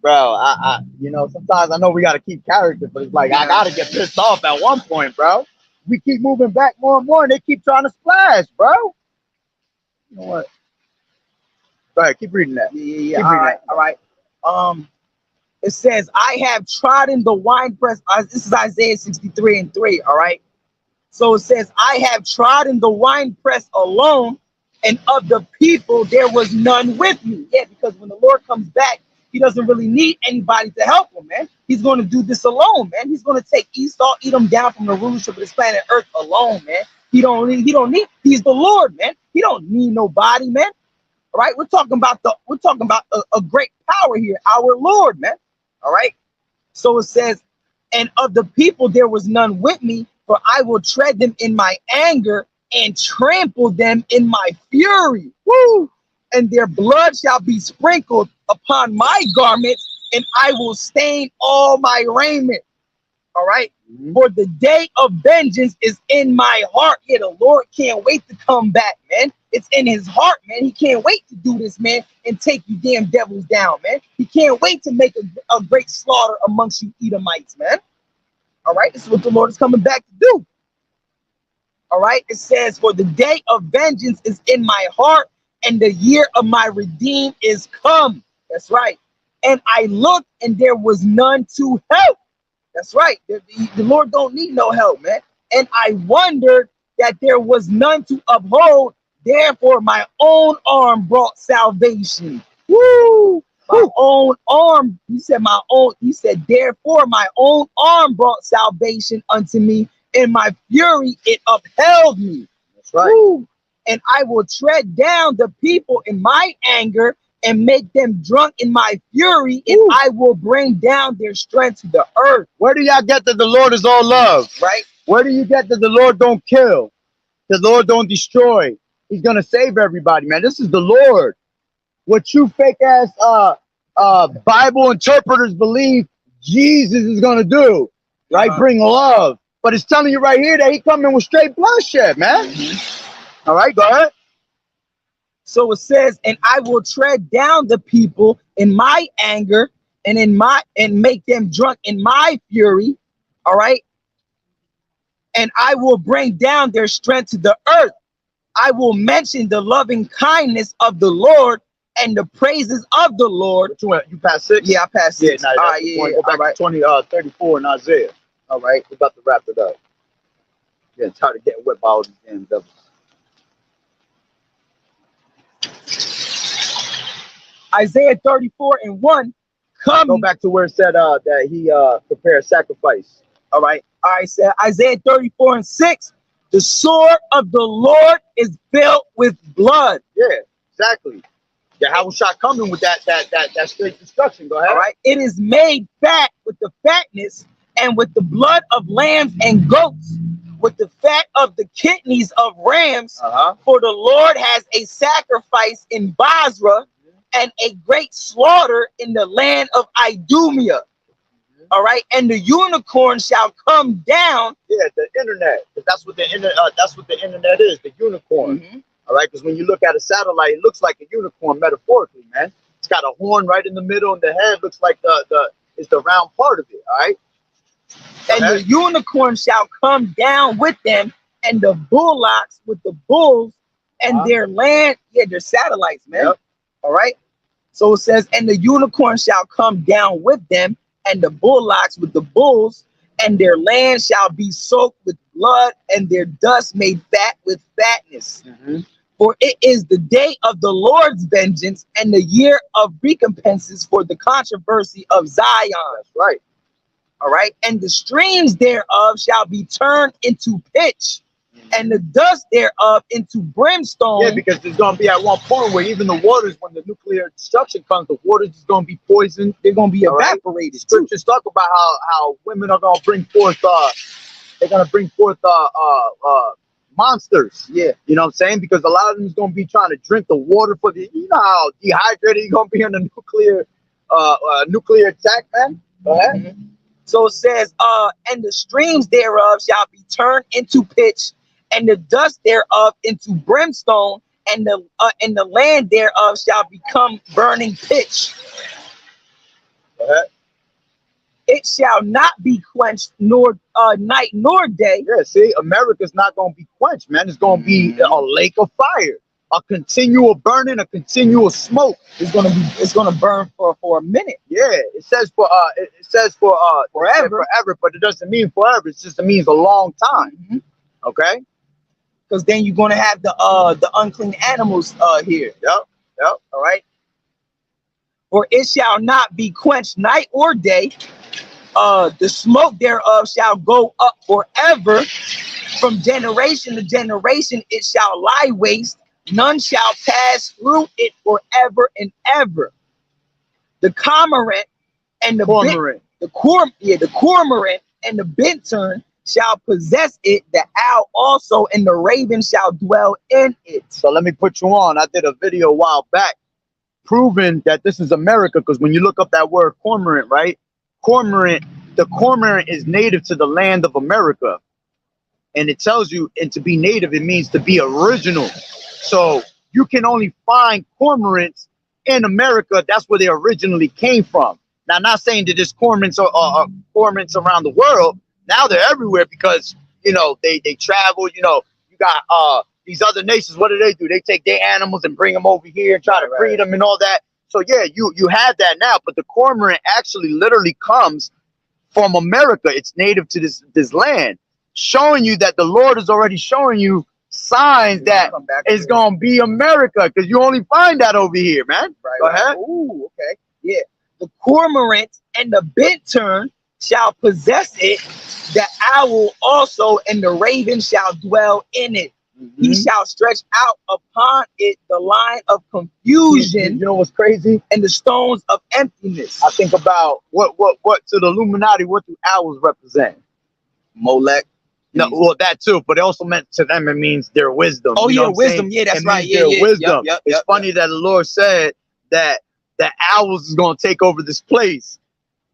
Bro. You know, sometimes I know we gotta keep character, but it's like I gotta get pissed off at one point, bro. We keep moving back more and more, and they keep trying to splash, bro. You know what? Go ahead, keep reading that. Yeah. All right. It says, I have trodden the winepress. This is Isaiah 63:3. All right. So it says, I have trodden the winepress alone, and of the people there was none with me. Yeah, because when the Lord comes back, he doesn't really need anybody to help him, man. He's going to do this alone, man. He's going to take Esau, Edom down from the rulership of this planet Earth alone, man. He's the Lord, man. He don't need nobody, man. All right, we're talking about a great power here, our Lord, man. All right. So it says, and of the people there was none with me, for I will tread them in my anger and trample them in my fury. Woo! And their blood shall be sprinkled upon my garments, and I will stain all my raiment. All right. For the day of vengeance is in my heart. Yeah, the Lord can't wait to come back, man. It's in his heart, man. He can't wait to do this, man, and take you damn devils down, man. He can't wait to make a great slaughter amongst you Edomites, man. All right. This is what the Lord is coming back to do. All right. It says, for the day of vengeance is in my heart, and the year of my redeem is come. That's right. And I looked, and there was none to help. That's right. The Lord don't need no help, man. And I wondered that there was none to uphold. Therefore, my own arm brought salvation. Woo! My own arm. He said, therefore, my own arm brought salvation unto me. In my fury, it upheld me. That's right. Woo! And I will tread down the people in my anger and make them drunk in my fury, and Woo. I will bring down their strength to the earth. Where do y'all get that the Lord is all love? Right? Where do you get that the Lord don't kill? The Lord don't destroy. He's gonna save everybody, man. This is the Lord. What you fake ass Bible interpreters believe Jesus is gonna do, right? Bring love. But it's telling you right here that he coming with straight bloodshed, man. All right, go ahead. So it says, and I will tread down the people in my anger and make them drunk in my fury. All right. And I will bring down their strength to the earth. I will mention the loving kindness of the Lord and the praises of the Lord. You passed 6? Yeah, I passed 6. Nah, All right, yeah, go back to 34 in Isaiah. All right, we're about to wrap it up. Yeah, tired of getting whipped by all these damn devils. Isaiah 34:1. Go back to where it said that he prepared sacrifice. All right. So Isaiah 34:6. The sword of the Lord is filled with blood. Yeah, exactly. Yahweh shot coming with that straight destruction. Go ahead. All right. It is made fat with the fatness and with the blood of lambs and goats, with the fat of the kidneys of rams. For the Lord has a sacrifice in Basra and a great slaughter in the land of Idumea. All right, and the unicorn shall come down. Yeah, the internet. That's what the internet is. The unicorn. All right, because when you look at a satellite, it looks like a unicorn metaphorically, man. It's got a horn right in the middle, and the head looks like it's the round part of it. All right. And the unicorn shall come down with them, and the bullocks with the bulls, and their land. Yeah, they're satellites, man. Yep. All right. So it says, and the unicorn shall come down with them, and the bullocks with the bulls, and their land shall be soaked with blood, and their dust made fat with fatness. For it is the day of the Lord's vengeance, and the year of recompenses for the controversy of Zion. That's right. All right. And the streams thereof shall be turned into pitch, and the dust thereof into brimstone. Yeah, because there's going to be at one point where even the waters, when the nuclear destruction comes, the waters is going to be poisoned. They're going to be evaporated. Scriptures talk about how women are going to bring forth, they're going to bring forth monsters. Yeah. You know what I'm saying? Because a lot of them is going to be trying to drink the water for the, you know how dehydrated you're going to be in a nuclear attack, man? Go ahead. So it says, and the streams thereof shall be turned into pitch, and the dust thereof into brimstone, and the land thereof shall become burning pitch. It shall not be quenched nor night nor day. Yeah, see, America's not going to be quenched, man. It's going to be a lake of fire, a continual burning, a continual smoke. It's gonna burn for a minute. Yeah, it says for forever, but it doesn't mean forever. It just means a long time. Okay. Because then you're gonna have the unclean animals here. Yep. All right. For it shall not be quenched night or day. The smoke thereof shall go up forever. From generation to generation it shall lie waste. None shall pass through it forever and ever. The cormorant and the cormorant and the bittern shall possess it. The owl also and the raven shall dwell in it. So let me put you on. I did a video a while back proving that this is America, because when you look up that word cormorant, right? The cormorant is native to the land of America. And it tells you, and to be native, it means to be original. So you can only find cormorants in America. That's where they originally came from. Now, I'm not saying that there's cormorants or cormorants around the world. Now they're everywhere because, you know, they travel. You know, you got these other nations. What do? They take their animals and bring them over here and try to breed them and all that. So, yeah, you have that now. But the cormorant actually literally comes from America. It's native to this land, showing you that the Lord is already showing you signs that it's gonna be America, because you only find that over here, man. Go ahead. Ooh, okay. Yeah. The cormorant and the bittern shall possess it. The owl also and the raven shall dwell in it. he Mhm. shall stretch out upon it the line of You confusion know what's crazy? and the stones of emptiness. I think about what to the Illuminati, what do owls represent? Molech. No, well, that too, but it also meant to them, it means their wisdom. Oh, You know yeah, what I'm wisdom. saying? Yeah, that's It right. means Yeah, their yeah. wisdom. Yep, It's yep, funny that the Lord said that the owls is going to take over this place.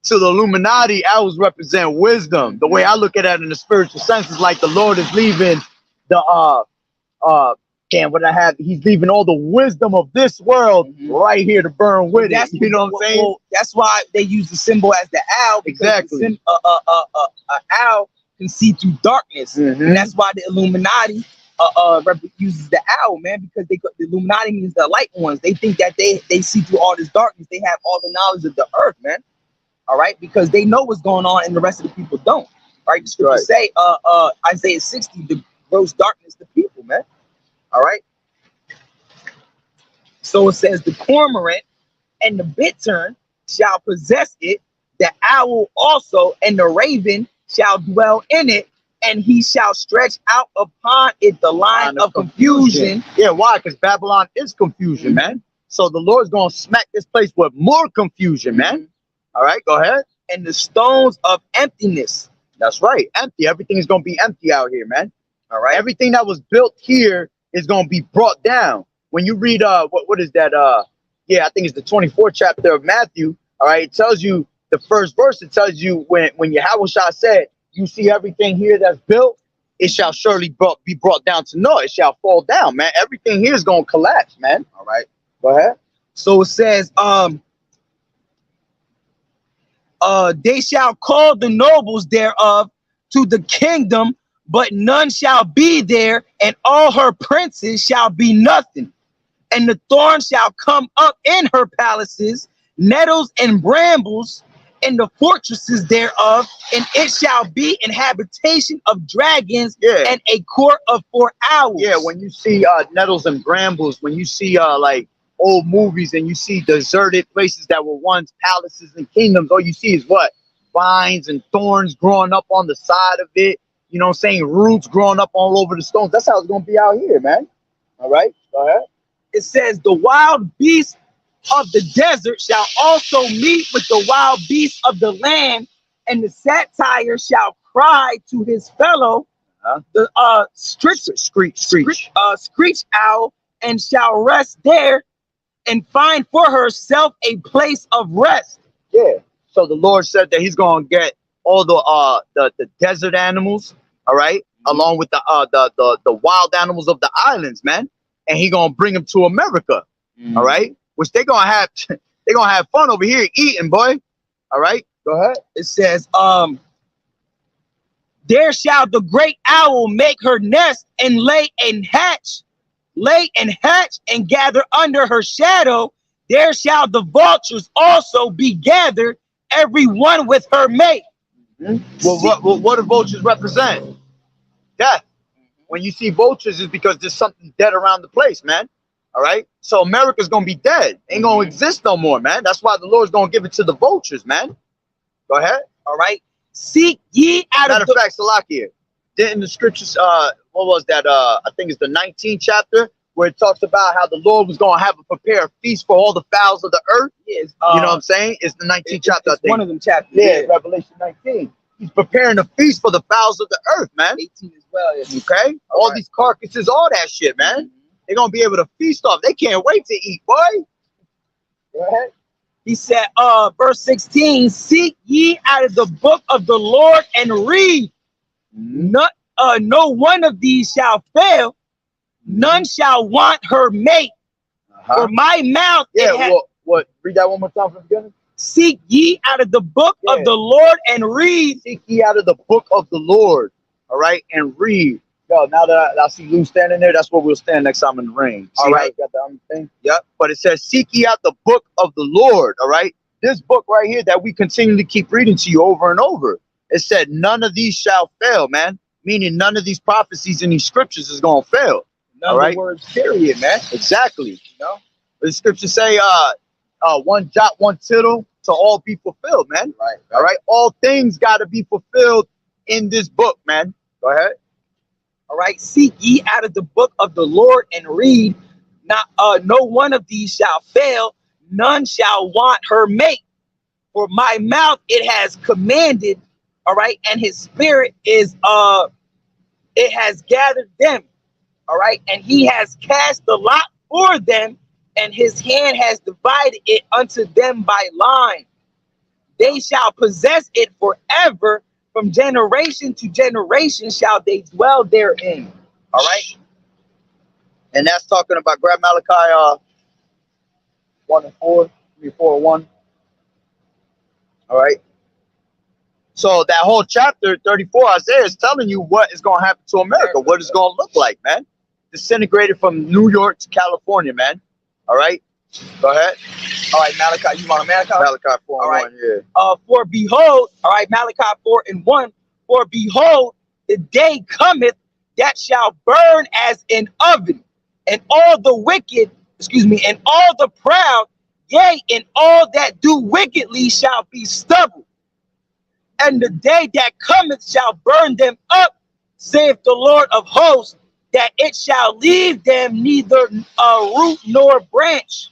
To the Illuminati, owls represent wisdom. The way I look at it in the spiritual sense is like the Lord is leaving the damn, what I have, he's leaving all the wisdom of this world Mhm. right here to burn with it. You know what I'm saying? Well, that's why they use the symbol as the owl. Because Exactly. An owl can see through darkness, Mhm. and that's why the Illuminati uses the owl, man. Because the Illuminati means the light ones. They think that they see through all this darkness. They have all the knowledge of the earth, man. All right, because they know what's going on, and the rest of the people don't. All right, the scriptures say, Isaiah 60, the gross darkness the people, man. All right. So it says the cormorant and the bittern shall possess it, the owl also and the raven shall dwell in it, and he shall stretch out upon it the line of confusion. Yeah, why? Because Babylon is confusion, man. So the Lord's gonna smack this place with more confusion, man. All right, go ahead. And the stones of emptiness. That's right, empty. Everything is gonna be empty out here, man. All right. Everything that was built here is gonna be brought down. When you read what is that? Yeah, I think it's the 24th chapter of Matthew. All right, it tells you the first verse. It tells you when Yahushua said, "You see everything here that's built, it shall surely be brought down to naught. It shall fall down, man. Everything here is gonna collapse, man." All right. Go ahead. So it says, they shall call the nobles thereof to the kingdom, but none shall be there, and all her princes shall be nothing. And the thorn shall come up in her palaces, nettles and brambles in the fortresses thereof, and it shall be an habitation of dragons, Yeah. and a court of 4 owls. Yeah, when you see nettles and brambles, when you see like old movies and you see deserted places that were once palaces and kingdoms, all you see is what? Vines and thorns growing up on the side of it. You know what I'm saying? Roots growing up all over the stones. That's how it's going to be out here, man. All right, go ahead. It says the wild beasts of the desert shall also meet with the wild beasts of the land, and the satyr shall cry to his fellow, the screech owl, and shall rest there and find for herself a place of rest. Yeah. So the Lord said that He's going to get all the desert animals, all right, along with the wild animals of the islands, man, and He gonna bring them to America, all right, which they're gonna have fun over here eating, boy. All right, go ahead. It says, there shall the great owl make her nest and lay and hatch and gather under her shadow. There shall the vultures also be gathered, every one with her mate. Well, what do vultures represent? Death. When you see vultures, it's because there's something dead around the place, man. All right. So America's gonna be dead. Ain't gonna exist no more, man. That's why the Lord's gonna give it to the vultures, man. Go ahead. All right. Seek ye out Matter of of fact, Salakia, didn't the scriptures, what was that? I think it's the 19th chapter where it talks about how the Lord was gonna have a prepare feast for all the fowls of the earth. Yes, You know what I'm saying? It's the 19th chapter, I it's think. one of them chapters. Yeah, Revelation 19. He's preparing a feast for the fowls of the earth, man. 18 as well. Yes. Okay? All these carcasses, all that shit, man. They're gonna be able to feast off. They can't wait to eat, boy. Go ahead. He said, verse 16, seek ye out of the book of the Lord and read. No one of these shall fail, none shall want her mate. For my mouth, Yeah, what? Read that one more time from the beginning. Seek ye out of the book of the Lord and read. Seek ye out of the book of the Lord, all right, and read. Yo, now that I see Lou standing there, that's where we'll stand next time in the rain. All right. Got the thing? Yep. But it says, seek ye out the book of the Lord, all right? This book right here that we continually keep reading to you over and over. It said, none of these shall fail, man. Meaning none of these prophecies in these scriptures is going to fail. None of the words, period, man. Exactly. You know? The scriptures say, one jot, one tittle to all be fulfilled, man. Right. All right. All things got to be fulfilled in this book, man. Go ahead. All right, seek ye out of the book of the Lord and read. Not no one of these shall fail, none shall want her mate. For my mouth it has commanded, all right, and his spirit is it has gathered them, all right, and he has cast the lot for them, and his hand has divided it unto them by line. They shall possess it forever, from generation to generation shall they dwell therein. All right. And that's talking about, grab Malachi 1 and 4, 3, 4, 1. All right. So that whole chapter 34, Isaiah is telling you what is going to happen to America, what it's going to look like, man. Disintegrated from New York to California, man. All right. Go ahead. All right, Malachi, you want Malachi? Malachi 4 all right. and 1, yeah. For behold, all right, Malachi 4 and 1. For behold, the day cometh that shall burn as an oven, and all the wicked, and all the proud, yea, and all that do wickedly shall be stubble. And the day that cometh shall burn them up, saith the Lord of hosts, that it shall leave them neither root nor branch.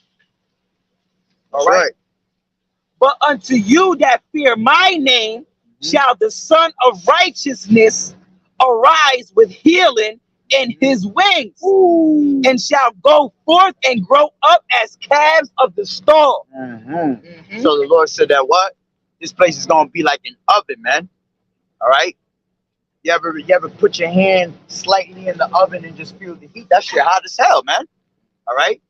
All right. But unto you that fear my name shall the Son of Righteousness arise with healing in his wings, and shall go forth and grow up as calves of the stall. So the Lord said that what? This place is going to be like an oven, man. All right. You ever put your hand slightly in the oven and just feel the heat? That shit hot as hell, man. All right.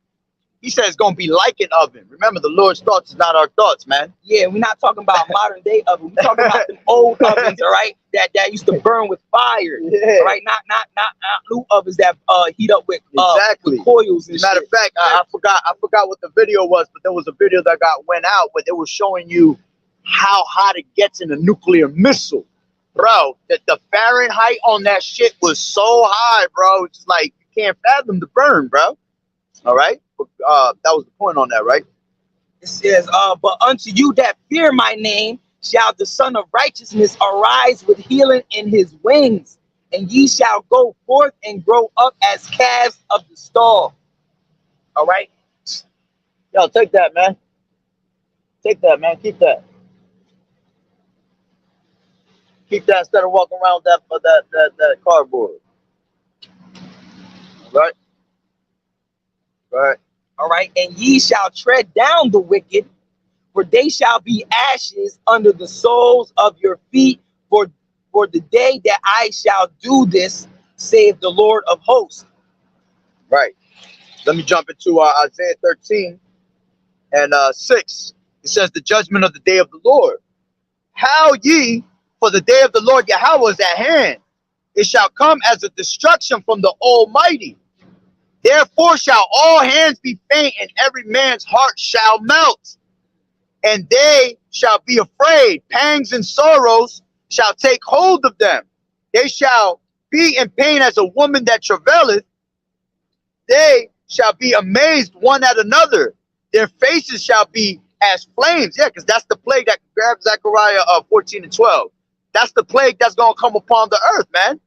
He said it's going to be like an oven. Remember, the Lord's thoughts is not our thoughts, man. Yeah, we're not talking about modern day oven. We're talking about the old ovens, all right, that used to burn with fire. Yeah. All right, not new ovens that heat up with Exactly. with coils and As a matter shit. of fact, I forgot what the video was, but there was a video that went out where they were showing you how hot it gets in a nuclear missile. Bro, the Fahrenheit on that shit was so high, bro. It's like you can't fathom the burn, bro. All right. That was the point on that, right? It says, but unto you that fear my name shall the Son of Righteousness arise with healing in his wings, and ye shall go forth and grow up as calves of the stall. All right. Yo, take that, man. Take that, man. Keep that. Keep that instead of walking around with that cardboard. All right. Right. All right, and ye shall tread down the wicked, for they shall be ashes under the soles of your feet for the day that I shall do this, saith the Lord of hosts. Right. Let me jump into Isaiah 13 and 6. It says, the judgment of the day of the Lord. How ye, for the day of the Lord Yahweh is at hand. It shall come as a destruction from the Almighty. Therefore shall all hands be faint, and every man's heart shall melt. And they shall be afraid. Pangs and sorrows shall take hold of them. They shall be in pain as a woman that travaileth. They shall be amazed one at another. Their faces shall be as flames. Yeah, because that's the plague that grabbed Zechariah 14 and 12. That's the plague that's going to come upon the earth, man.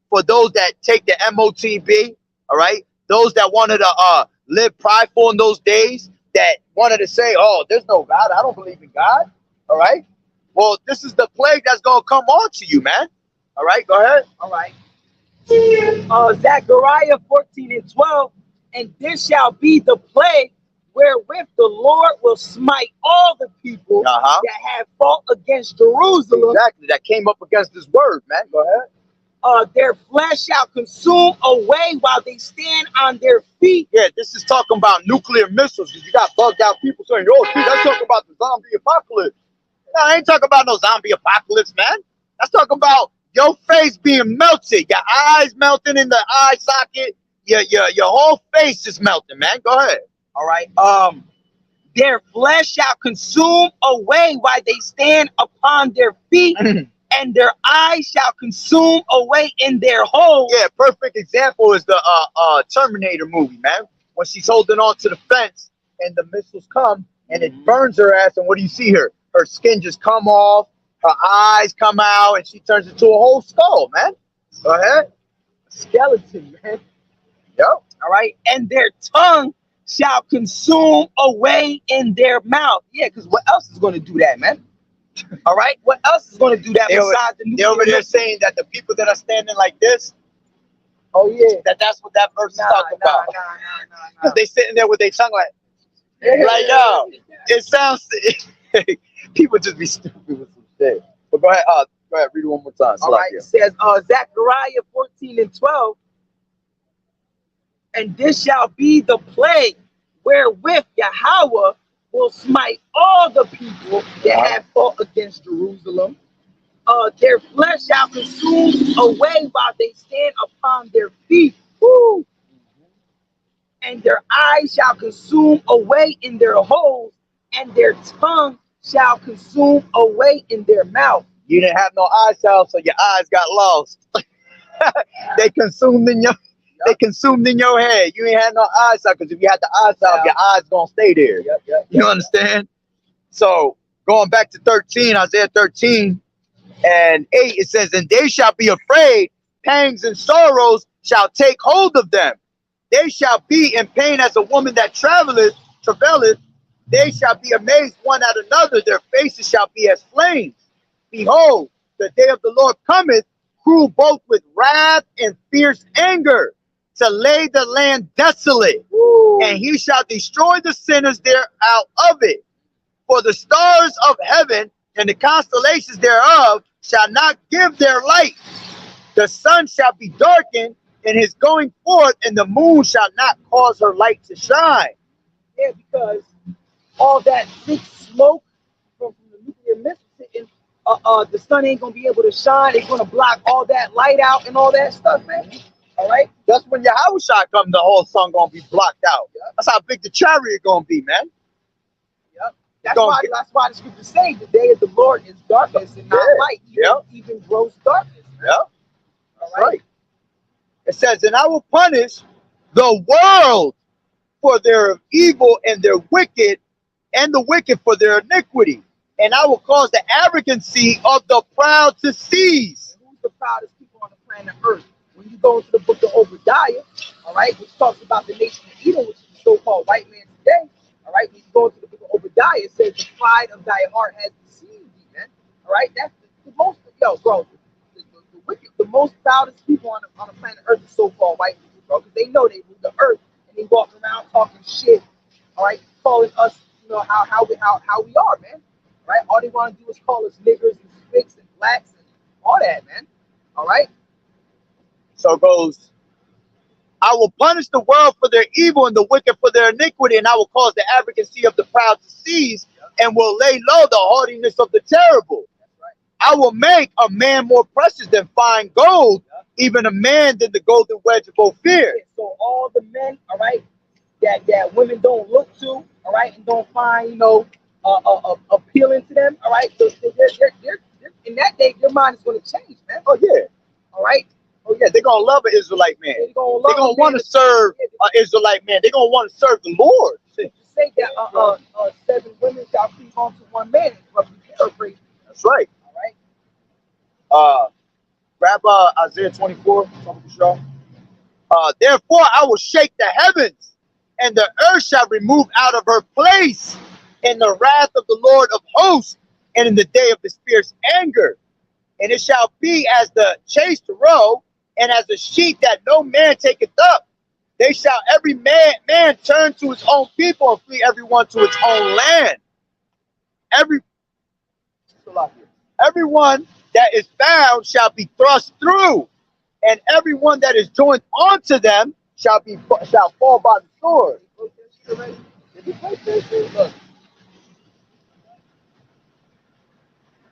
For those that take the MOTB, all right? Those that wanted to live prideful in those days, that wanted to say, oh, there's no God. I don't believe in God. All right. Well, this is the plague that's going to come on to you, man. All right. Go ahead. All right. Zechariah 14 and 12. And this shall be the plague wherewith the Lord will smite all the people that have fought against Jerusalem. Exactly. That came up against this word, man. Go ahead. Their flesh shall consume away while they stand on their feet. Yeah, this is talking about nuclear missiles. You got bugged out people saying, oh, dude, that's talking about the zombie apocalypse. No, I ain't talking about no zombie apocalypse, man. That's talking about your face being melted, your eyes melting in the eye socket, your whole face is melting, man. Go ahead. All right. Their flesh shall consume away while they stand upon their feet. And their eyes shall consume away in their holes. Yeah, perfect example is the Terminator movie, man. When she's holding on to the fence and the missiles come and it burns her ass, and what do you see her? Her skin just come off, her eyes come out, and she turns into a whole skull, man. Go ahead. skeleton, man. Yep. All right, and their tongue shall consume away in their mouth. Yeah, because what else is going to do that, man? All right, what else is going to do that besides the They're over nuclear there missile? saying that the people that are standing like this, Oh yeah, that's what that verse is talking about. nah. They sitting there with their tongue like yo, it sounds. People just be stupid with some shit. But go ahead, read it one more time. All right, it says Zechariah 14:12, and this shall be the plague wherewith Yahweh will smite all the people that have fought against Jerusalem. Their flesh shall consume away while they stand upon their feet. Woo! And their eyes shall consume away in their holes, and their tongue shall consume away in their mouth. You didn't have no eye salve, so your eyes got lost. They consumed in your head. You ain't had no eye salve, because if you had the eye salve, your eyes gonna stay there. You understand? So going back to 13, Isaiah 13 and 8, it says, and they shall be afraid, pangs and sorrows shall take hold of them. They shall be in pain as a woman that travaileth. They shall be amazed one at another. Their faces shall be as flames. Behold, the day of the Lord cometh, cruel both with wrath and fierce anger, to lay the land desolate. Woo. And he shall destroy the sinners there out of it. For the stars of heaven and the constellations thereof shall not give their light. The sun shall be darkened in his going forth, and the moon shall not cause her light to shine. Yeah, because all that thick smoke from the nuclear missile hitting, the sun ain't gonna be able to shine. It's gonna block all that light out and all that stuff, man. All right. That's when Yahweh shot come, the whole sun gonna be blocked out. Yep. That's how big the chariot gonna be, man. Yep. That's why the scriptures say the day of the Lord is darkness and not light. Even gross darkness. Yeah. All right. It says, and I will punish the world for their evil and their wicked, and the wicked for their iniquity. And I will cause the arrogancy of the proud to cease. And who's the proudest people on the planet Earth? When you go into the book of Obadiah, all right, which talks about the nation of Edom, which is the so-called white man today, all right, when you go into the book of Obadiah, it says the pride of thy heart has deceived thee, man. All right, that's the most, the wicked, the most proudest people on the planet Earth is so-called white people, bro, because they know they rule the earth and they walk around talking shit, all right, calling us, how we are, man. Right? All they want to do is call us niggers and spics and blacks and all that, man. All right. So it goes, I will punish the world for their evil and the wicked for their iniquity, and I will cause the arrogancy of the proud to cease, and will lay low the haughtiness of the terrible. I will make a man more precious than fine gold, even a man than the golden wedge of Ophir. So all the men, all right, that women don't look to, all right, and don't find, appealing to them, all right. So they're in that day, your mind is going to change, man. Oh yeah, all right. Oh yeah, they're gonna love an Israelite man. They're gonna want to serve an Israelite man. They're gonna want to serve the Lord. You say that 7 women shall cleave onto one man. Paraphrase. That's right. All right. Grab Isaiah 24. Therefore, I will shake the heavens, and the earth shall remove out of her place in the wrath of the Lord of hosts, and in the day of his fierce anger. And it shall be as the chased roe, and as a sheep that no man taketh up. They shall every man turn to his own people, and flee everyone to his own land. Everyone that is found shall be thrust through, and everyone that is joined onto them shall fall by the sword. Look.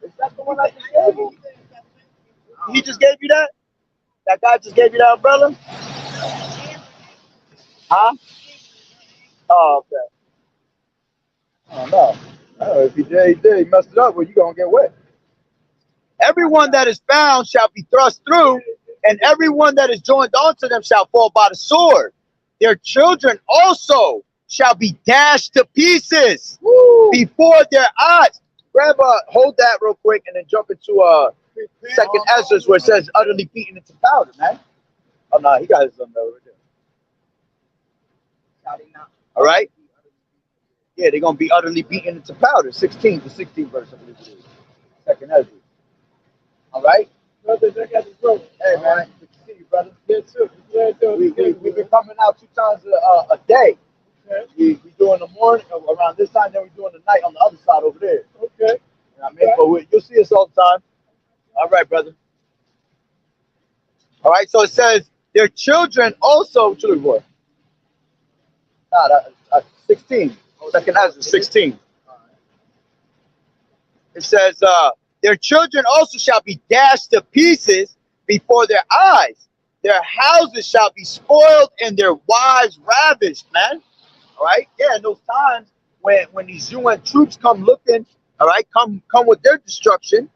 Is that the one I just gave you? He just gave you that? That guy just gave you that umbrella? Huh? Oh, okay. Oh, no. If he did, he messed it up. Well, you're going to get wet. Everyone that is found shall be thrust through, and everyone that is joined onto them shall fall by the sword. Their children also shall be dashed to pieces. Woo. Before their eyes. Hold that real quick and then jump into Second Ezra, where it says utterly beaten into powder, man. Oh no, he got his umbrella right there. Shall they not All right. be utterly Yeah, they're gonna be utterly beaten into powder. 16, the 16th verse, I believe it is. Second Ezra. All right. Brothers, I got to go. Hey All man, right. good to see you, brother. Yes, sir. Glad to We've been coming out 2 times a day. Okay. We do in the morning around this time, then we do in the night on the other side over there. You Okay. know what I mean? But you'll see us all the time. All right, brother. All right, so it says their children also, what you looking for? Nah, 16. Second Ezra 16. It says, their children also shall be dashed to pieces before their eyes. Their houses shall be spoiled and their wives ravished, man. All right? Yeah, in those times when these UN troops come looking, all right, come with their destruction,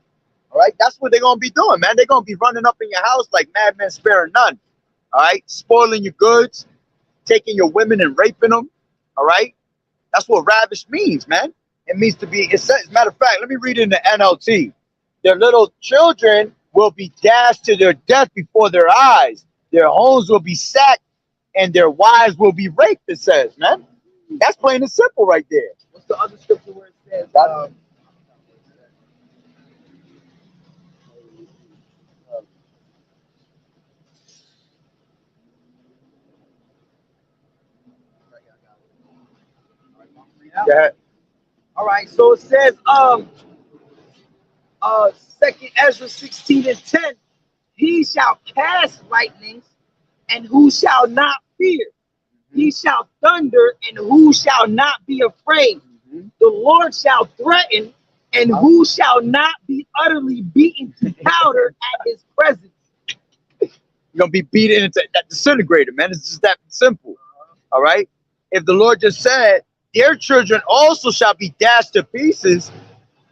all right, that's what they're going to be doing, man. They're going to be running up in your house like madmen sparing none, all right, spoiling your goods, taking your women and raping them, all right? That's what ravish means, man. It means to be, it says, as a matter of fact, let me read it in the NLT. Their little children will be dashed to their death before their eyes. Their homes will be sacked and their wives will be raped, it says, man. That's plain and simple right there. What's the other scripture where it says Yeah. all right, so it says second Ezra 16 and 10, he shall cast lightnings, and who shall not fear? He shall thunder, and who shall not be afraid? The Lord shall threaten, and who shall not be utterly beaten to powder at his presence? You're gonna be beaten into that disintegrator, man. It's just that simple. All right. If the Lord just said, their children also shall be dashed to pieces,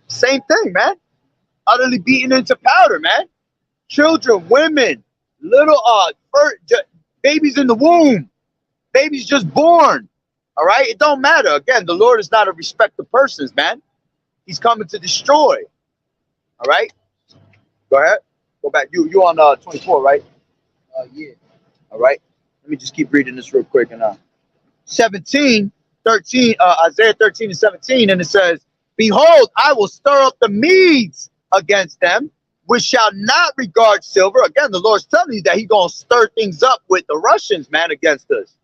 same thing, man. Utterly beaten into powder, man. Children, women, little babies in the womb, babies just born. All right. It don't matter. Again, the Lord is not a respecter of persons, man. He's coming to destroy. All right. Go ahead. Go back. You on 24, right? Yeah. All right. Let me just keep reading this real quick. And 17, 13, Isaiah 13 and 17, and it says, behold, I will stir up the Medes against them, which shall not regard silver. Again, the Lord's telling you that he's going to stir things up with the Russians, man, against us.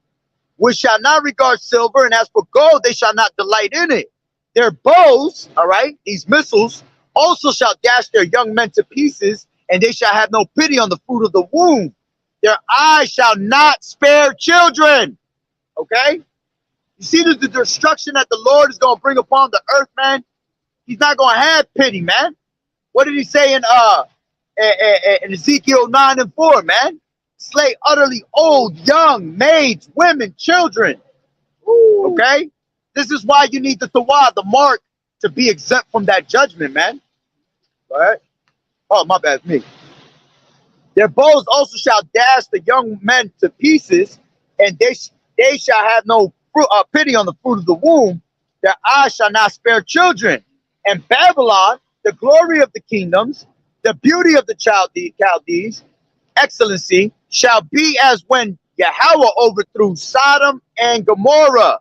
Which shall not regard silver, and as for gold, they shall not delight in it. Their bows, all right, these missiles, also shall dash their young men to pieces, and they shall have no pity on the fruit of the womb. Their eyes shall not spare children. Okay? You see the destruction that the Lord is going to bring upon the earth, man? He's not going to have pity, man. What did he say in Ezekiel 9 and 4, man? Slay utterly old, young, maids, women, children. Ooh. Okay? This is why you need the Tawah, the mark, to be exempt from that judgment, man. All right? Oh, my bad, me. Their bows also shall dash the young men to pieces, and they shall have no pity on the fruit of the womb. Their eyes shall not spare children. And Babylon, the glory of the kingdoms, the beauty of the Chaldees, excellency, shall be as when Yahweh overthrew Sodom and Gomorrah,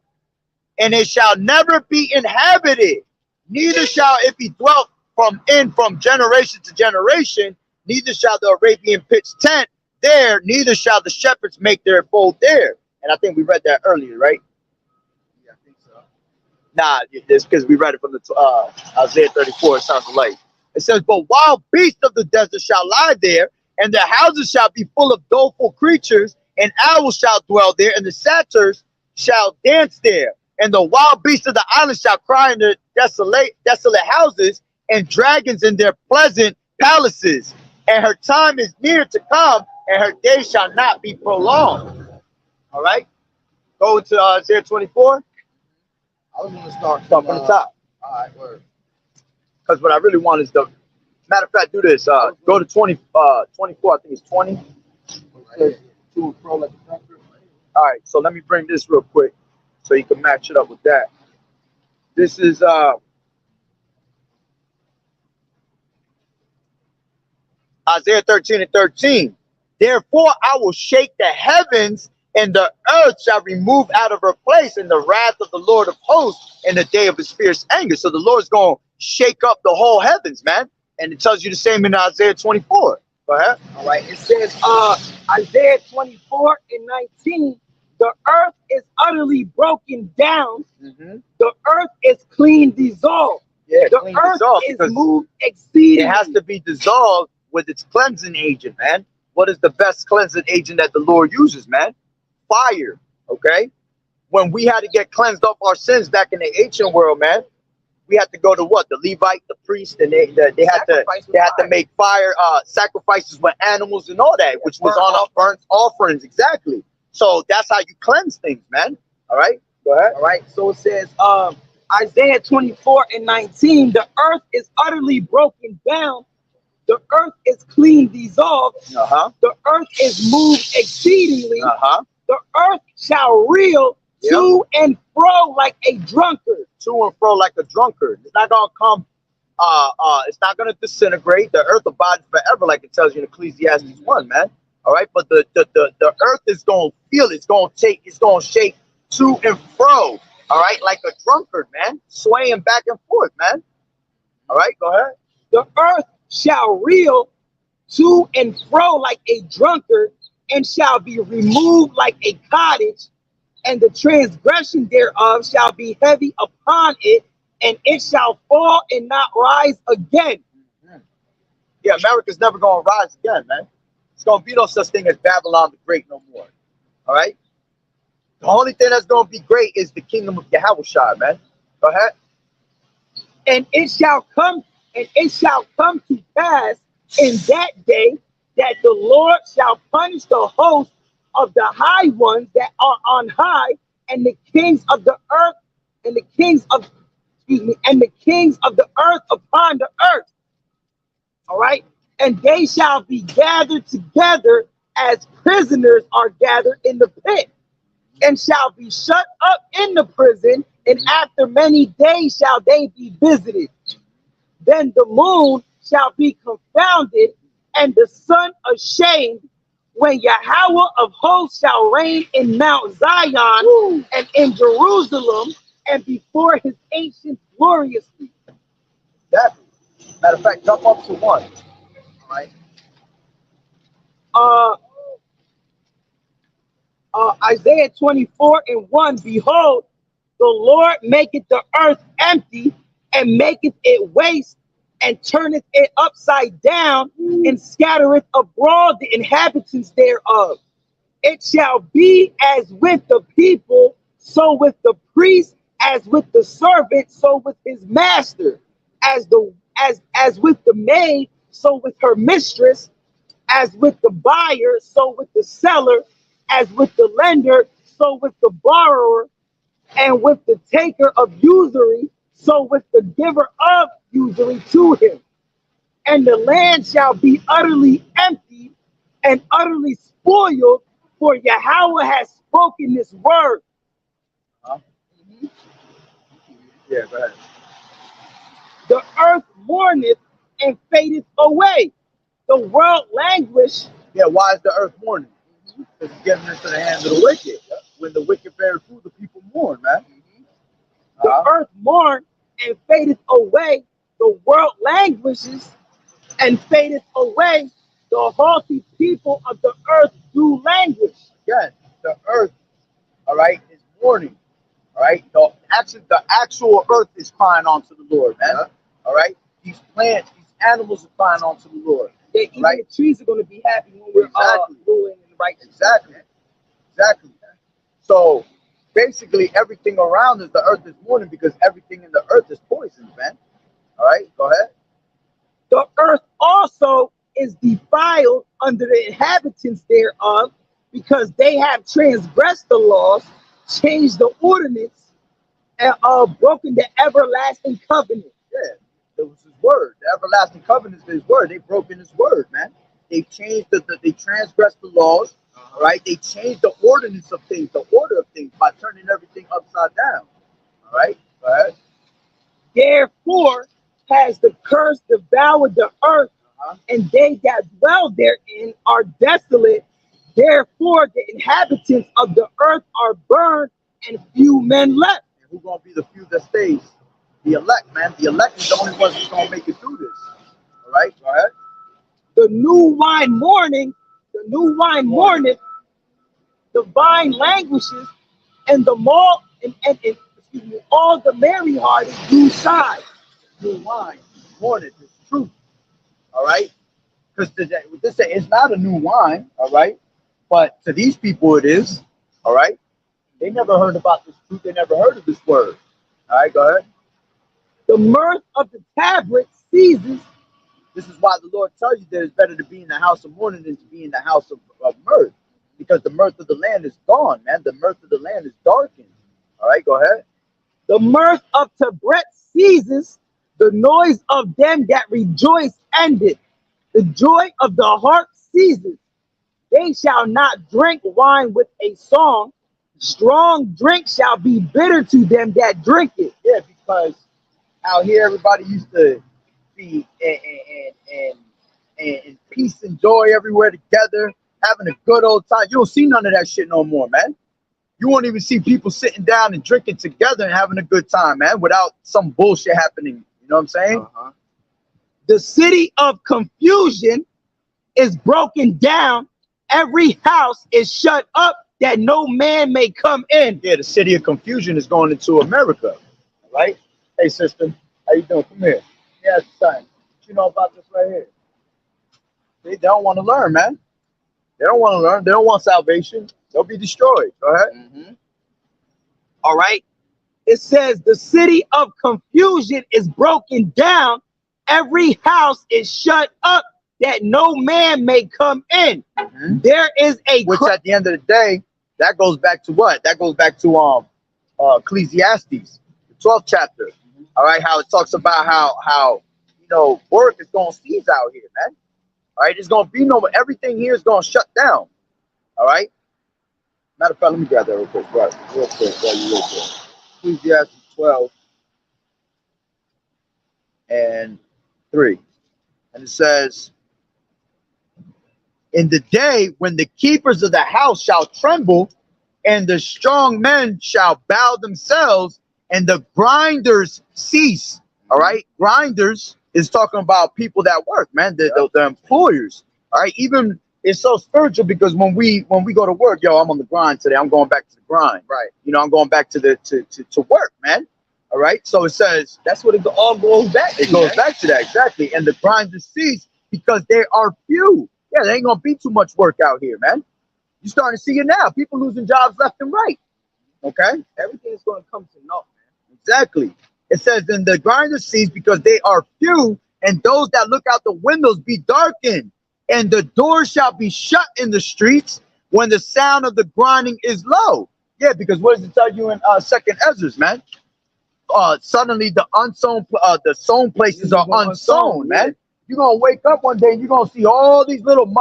and it shall never be inhabited, neither shall it be dwelt from generation to generation. Neither shall the Arabian pitch tent there, neither shall the shepherds make their abode there. And I think we read that earlier, right? Yeah, I think so. Nah, it's because we read it from the Isaiah 34. It sounds alike. It says, but wild beasts of the desert shall lie there, and their houses shall be full of doleful creatures, and owls shall dwell there, and the satyrs shall dance there. And the wild beasts of the island shall cry in their desolate houses, and dragons in their pleasant palaces. And her time is near to come, and her days shall not be prolonged. All right? Go to Isaiah 24. I was going to start from the top. All right, word. Because what I really want is matter of fact, do this. Go to 24, I think it's 20. All right, so let me bring this real quick so you can match it up with that. This is Isaiah 13 and 13. Therefore, I will shake the heavens, and the earth shall remove out of her place in the wrath of the Lord of hosts in the day of his fierce anger. So the Lord's going to shake up the whole heavens, man. And it tells you the same in Isaiah 24. Go ahead. All right. It says, Isaiah 24 and 19, the earth is utterly broken down. The earth is clean dissolved. Yeah, The clean earth dissolved is because moved exceedingly. it has to be dissolved with its cleansing agent, man. What is the best cleansing agent that the Lord uses, man? Fire. Okay. When we had to get cleansed of our sins back in the ancient world, man, we had to go to what? The Levite, the priest, and they had to make fire sacrifices with animals and all that, which was on our burnt offerings. Exactly. So that's how you cleanse things, man. All right. Go ahead. All right. So it says, Isaiah 24 and 19, the earth is utterly broken down. The earth is clean dissolved. The earth is moved exceedingly. The earth shall reel to and fro like a drunkard. To and fro like a drunkard. It's not gonna come. It's not gonna disintegrate. The earth abides forever, like it tells you in Ecclesiastes 1, man. All right, but the earth is gonna feel it. It's gonna shake to and fro. All right, like a drunkard, man, swaying back and forth, man. All right, go ahead. The earth shall reel to and fro like a drunkard, and shall be removed like a cottage, and the transgression thereof shall be heavy upon it, and it shall fall and not rise again. Yeah, America's never gonna rise again, man. It's gonna be no such thing as Babylon the Great no more. All right. The only thing that's gonna be great is the kingdom of Yahushua, man. Go ahead. And it shall come to pass in that day that the Lord shall punish the host of the high ones that are on high, and the kings of the earth, and the kings of the earth upon the earth. All right. And they shall be gathered together as prisoners are gathered in the pit, and shall be shut up in the prison, and after many days shall they be visited. Then the moon shall be confounded, and the sun ashamed, when Yahweh of hosts shall reign in Mount Zion and in Jerusalem, and before his ancient gloriously. Exactly. Matter of fact, jump up to 1. All right. Isaiah 24 and 1, behold, the Lord maketh the earth empty, and maketh it waste, and turneth it upside down, and scattereth abroad the inhabitants thereof. It shall be as with the people, so with the priest, as with the servant, so with his master, as with the maid, so with her mistress, as with the buyer, so with the seller, as with the lender, so with the borrower, and with the taker of usury, so with the giver of usury to him. And the land shall be utterly empty and utterly spoiled, for Yahweh has spoken this word. Yeah, go ahead. The earth mourneth and fadeth away. The world languish. Yeah, why is the earth mourning? It's getting into the hands of the wicked. When the wicked bear fruit, the people mourn, man. The earth mourn and fadeth away. The world languishes and fadeth away. The haughty people of the earth do languish. Again, the earth, all right, is mourning. All right. The actual earth is crying on to the Lord, man. All right. These plants, these animals are crying on to the Lord. Yeah, even the trees are going to be happy when we're ruling in the right. Exactly. So basically everything around us, the earth is mourning because everything in the earth is poisoned, man. All right, go ahead. The earth also is defiled under the inhabitants thereof, because they have transgressed the laws, changed the ordinance, and broken the everlasting covenant. Yeah, it was his word. The everlasting covenant is his word. They've broken his word, man. They changed they transgressed the laws. All right, they changed the ordinance of things, the order of things, by turning everything upside down. All right, go ahead. Therefore has the curse devoured the earth, and they that dwell therein are desolate. Therefore, the inhabitants of the earth are burned, and few men left. And who's gonna be the few that stays? The elect, man. The elect is the only ones that's gonna make it through this. All right, go ahead. The new wine mourneth, the vine languishes, and the malt and excuse me, all the merry hearted do sigh. New wine, morning, it's truth. All right, because this it's not a new wine. All right, but to these people it is. All right, they never heard about this truth. They never heard of this word. All right, go ahead. The mirth of the tabret ceases. This is why the Lord tells you that it's better to be in the house of mourning than to be in the house of mirth, because the mirth of the land is gone, man. The mirth of the land is darkened. All right, go ahead. The mirth of Tabret ceases. The noise of them that rejoice ended. The joy of the heart ceases. They shall not drink wine with a song. Strong drink shall be bitter to them that drink it. Yeah, because out here everybody used to be in peace and joy everywhere together, having a good old time. You don't see none of that shit no more, man. You won't even see people sitting down and drinking together and having a good time, man, without some bullshit happening. You know what I'm saying? The city of confusion is broken down. Every house is shut up that no man may come in. Yeah, the city of confusion is going into America, right? Hey, sister, how you doing? Come here. Yeah, son. What you know about this right here? They don't want to learn, man. They don't want to learn. They don't want salvation. They'll be destroyed. Go ahead. All right. It says the city of confusion is broken down. Every house is shut up that no man may come in. There is a which at the end of the day, that goes back to what? That goes back to Ecclesiastes, the 12th chapter. All right, how it talks about how you know work is gonna cease out here, man. All right, there's gonna be no everything here is gonna shut down. All right. Matter of fact, let me grab that real quick, right? Real quick. Ecclesiastes 12 and 3. And it says, in the day when the keepers of the house shall tremble, and the strong men shall bow themselves, and the grinders cease. All right, grinders is talking about people that work, man, the employers. All right, even it's so spiritual because when we go to work, yo, I'm on the grind today. I'm going back to the grind, right? You know, I'm going back to the to work, man. All right, so it says that's what it all goes back to. It goes back to that, exactly. And the grinders cease because there are few. Yeah, there ain't gonna be too much work out here, man. You're starting to see it now. People losing jobs left and right. Okay, everything is going to come to naught, man. Exactly. It says, then the grinders cease because they are few, and those that look out the windows be darkened, and the doors shall be shut in the streets when the sound of the grinding is low. Yeah, because what does it tell you in Second Ezra, man? Suddenly the the sown places are unsown, man. You're gonna wake up one day and you're gonna see all these little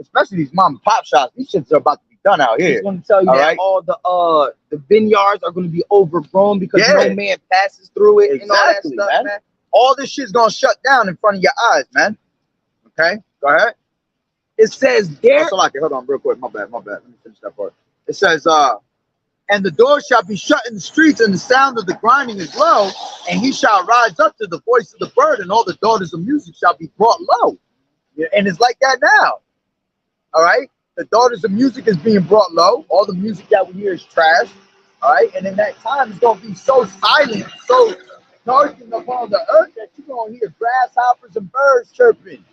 especially these mom and pop shops. These shits are about to be done out here. He's going to tell you that all the vineyards are going to be overgrown because no man passes through it. Exactly, and all that stuff, man. All this shit's gonna shut down in front of your eyes, man. Okay, go ahead. It says there. Hold on, real quick. My bad. Let me finish that part. It says, and the doors shall be shut in the streets, and the sound of the grinding is low, and he shall rise up to the voice of the bird, and all the daughters of music shall be brought low. Yeah, and it's like that now. All right, the daughters of music is being brought low. All the music that we hear is trash. All right, and in that time, it's gonna be so silent, so darkened upon the earth that you're gonna hear grasshoppers and birds chirping.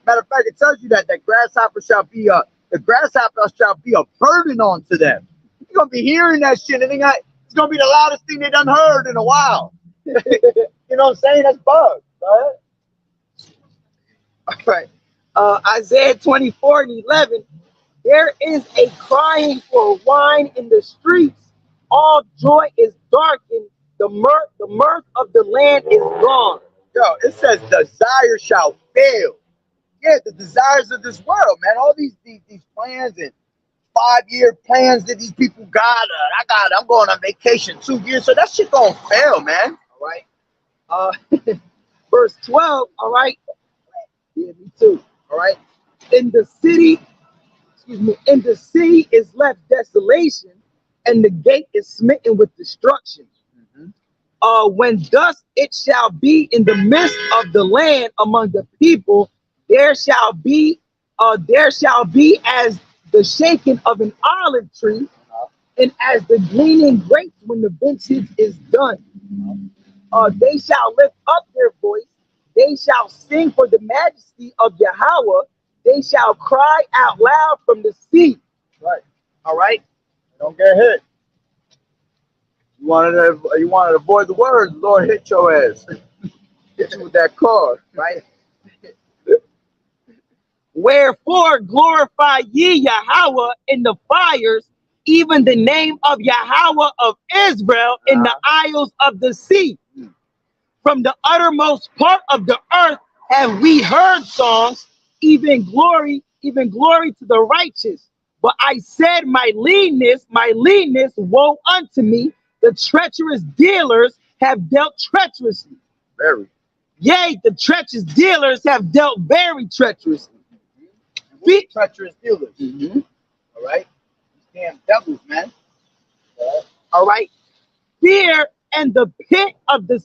Matter of fact, it tells you that grasshopper shall be a burden onto them. You're gonna be hearing that shit, and it's gonna be the loudest thing they done heard in a while. You know what I'm saying? That's bugs, right? All right. Isaiah 24:11. There is a crying for wine in the streets. All joy is darkened. The mirth of the land is gone. Yo, it says desire shall fail. Yeah, the desires of this world, man. All these plans and 5-year plans that these people got. I'm going on vacation 2 years, so that shit gonna fail, man. All right. Verse 12. All right. Yeah, me too. All right. In the city, excuse me, in the sea is left desolation, and the gate is smitten with destruction. Mhm. When thus it shall be in the midst of the land among the people, there shall be as the shaking of an olive tree, and as the gleaning grapes when the vintage is done. They shall lift up their voice, they shall sing for the majesty of Yahweh, they shall cry out loud from the sea. Right. All right. Don't get hit. You wanted to avoid the word. Lord hit your ass. Hit you with that car. Right. Wherefore glorify ye Yahweh in the fires, even the name of Yahweh of Israel in the isles of the sea. From the uttermost part of the earth have we heard songs, even glory to the righteous. But I said, my leanness, woe unto me. The treacherous dealers have dealt treacherously. Very. Yea, the treacherous dealers have dealt very treacherously. We treacherous dealers. Mm-hmm. All right. These damn devils, man. All right. Fear and the pit of the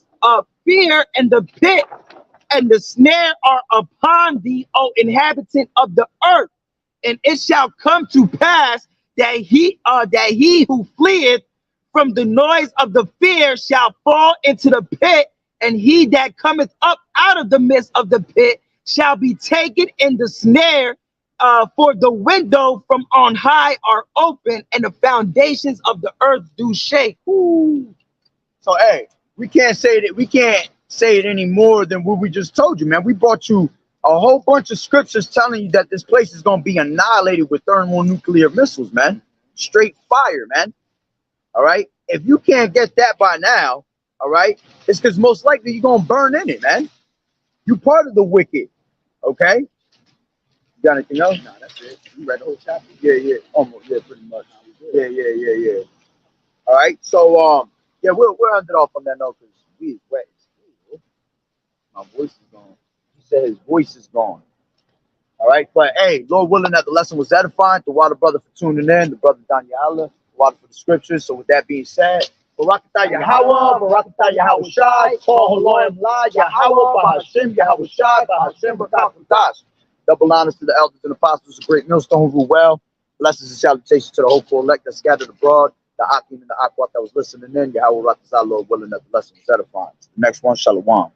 and the snare are upon thee, O inhabitant of the earth. And it shall come to pass that he who fleeth from the noise of the fear shall fall into the pit, and he that cometh up out of the midst of the pit shall be taken in the snare. For the window from on high are open, and the foundations of the earth do shake. Ooh. So hey, we can't say it any more than what we just told you, man. We brought you a whole bunch of scriptures telling you that this place is gonna be annihilated with thermonuclear missiles, man. Straight fire, man. All right. If you can't get that by now, all right, it's because most likely you're gonna burn in it, man. You part of the wicked, okay? You got anything else? Nah, that's it. You read the whole chapter? Yeah, almost, yeah, pretty much. Yeah. All right, so yeah, we'll end it off on that note because we is wet. My voice is gone. He said his voice is gone. All right, but hey, Lord willing that the lesson was edifying. The water brother for tuning in, the brother Daniela, the water for the scriptures. So with that being said, Barakatah Yahweh, Barakatah Yahweh Shai, Paul Haloim La, Yahweh, Bahashim, Yahweh Shai, Bahashim, Barakatash. Double honors to the elders and apostles, a great millstone rule well. Blessings and salutations to the hopeful elect that scattered abroad, the Akim and the Akwat that was listening in. Yahweh Rakazah, Lord willing that the lesson was edifying. The next one, Shalom.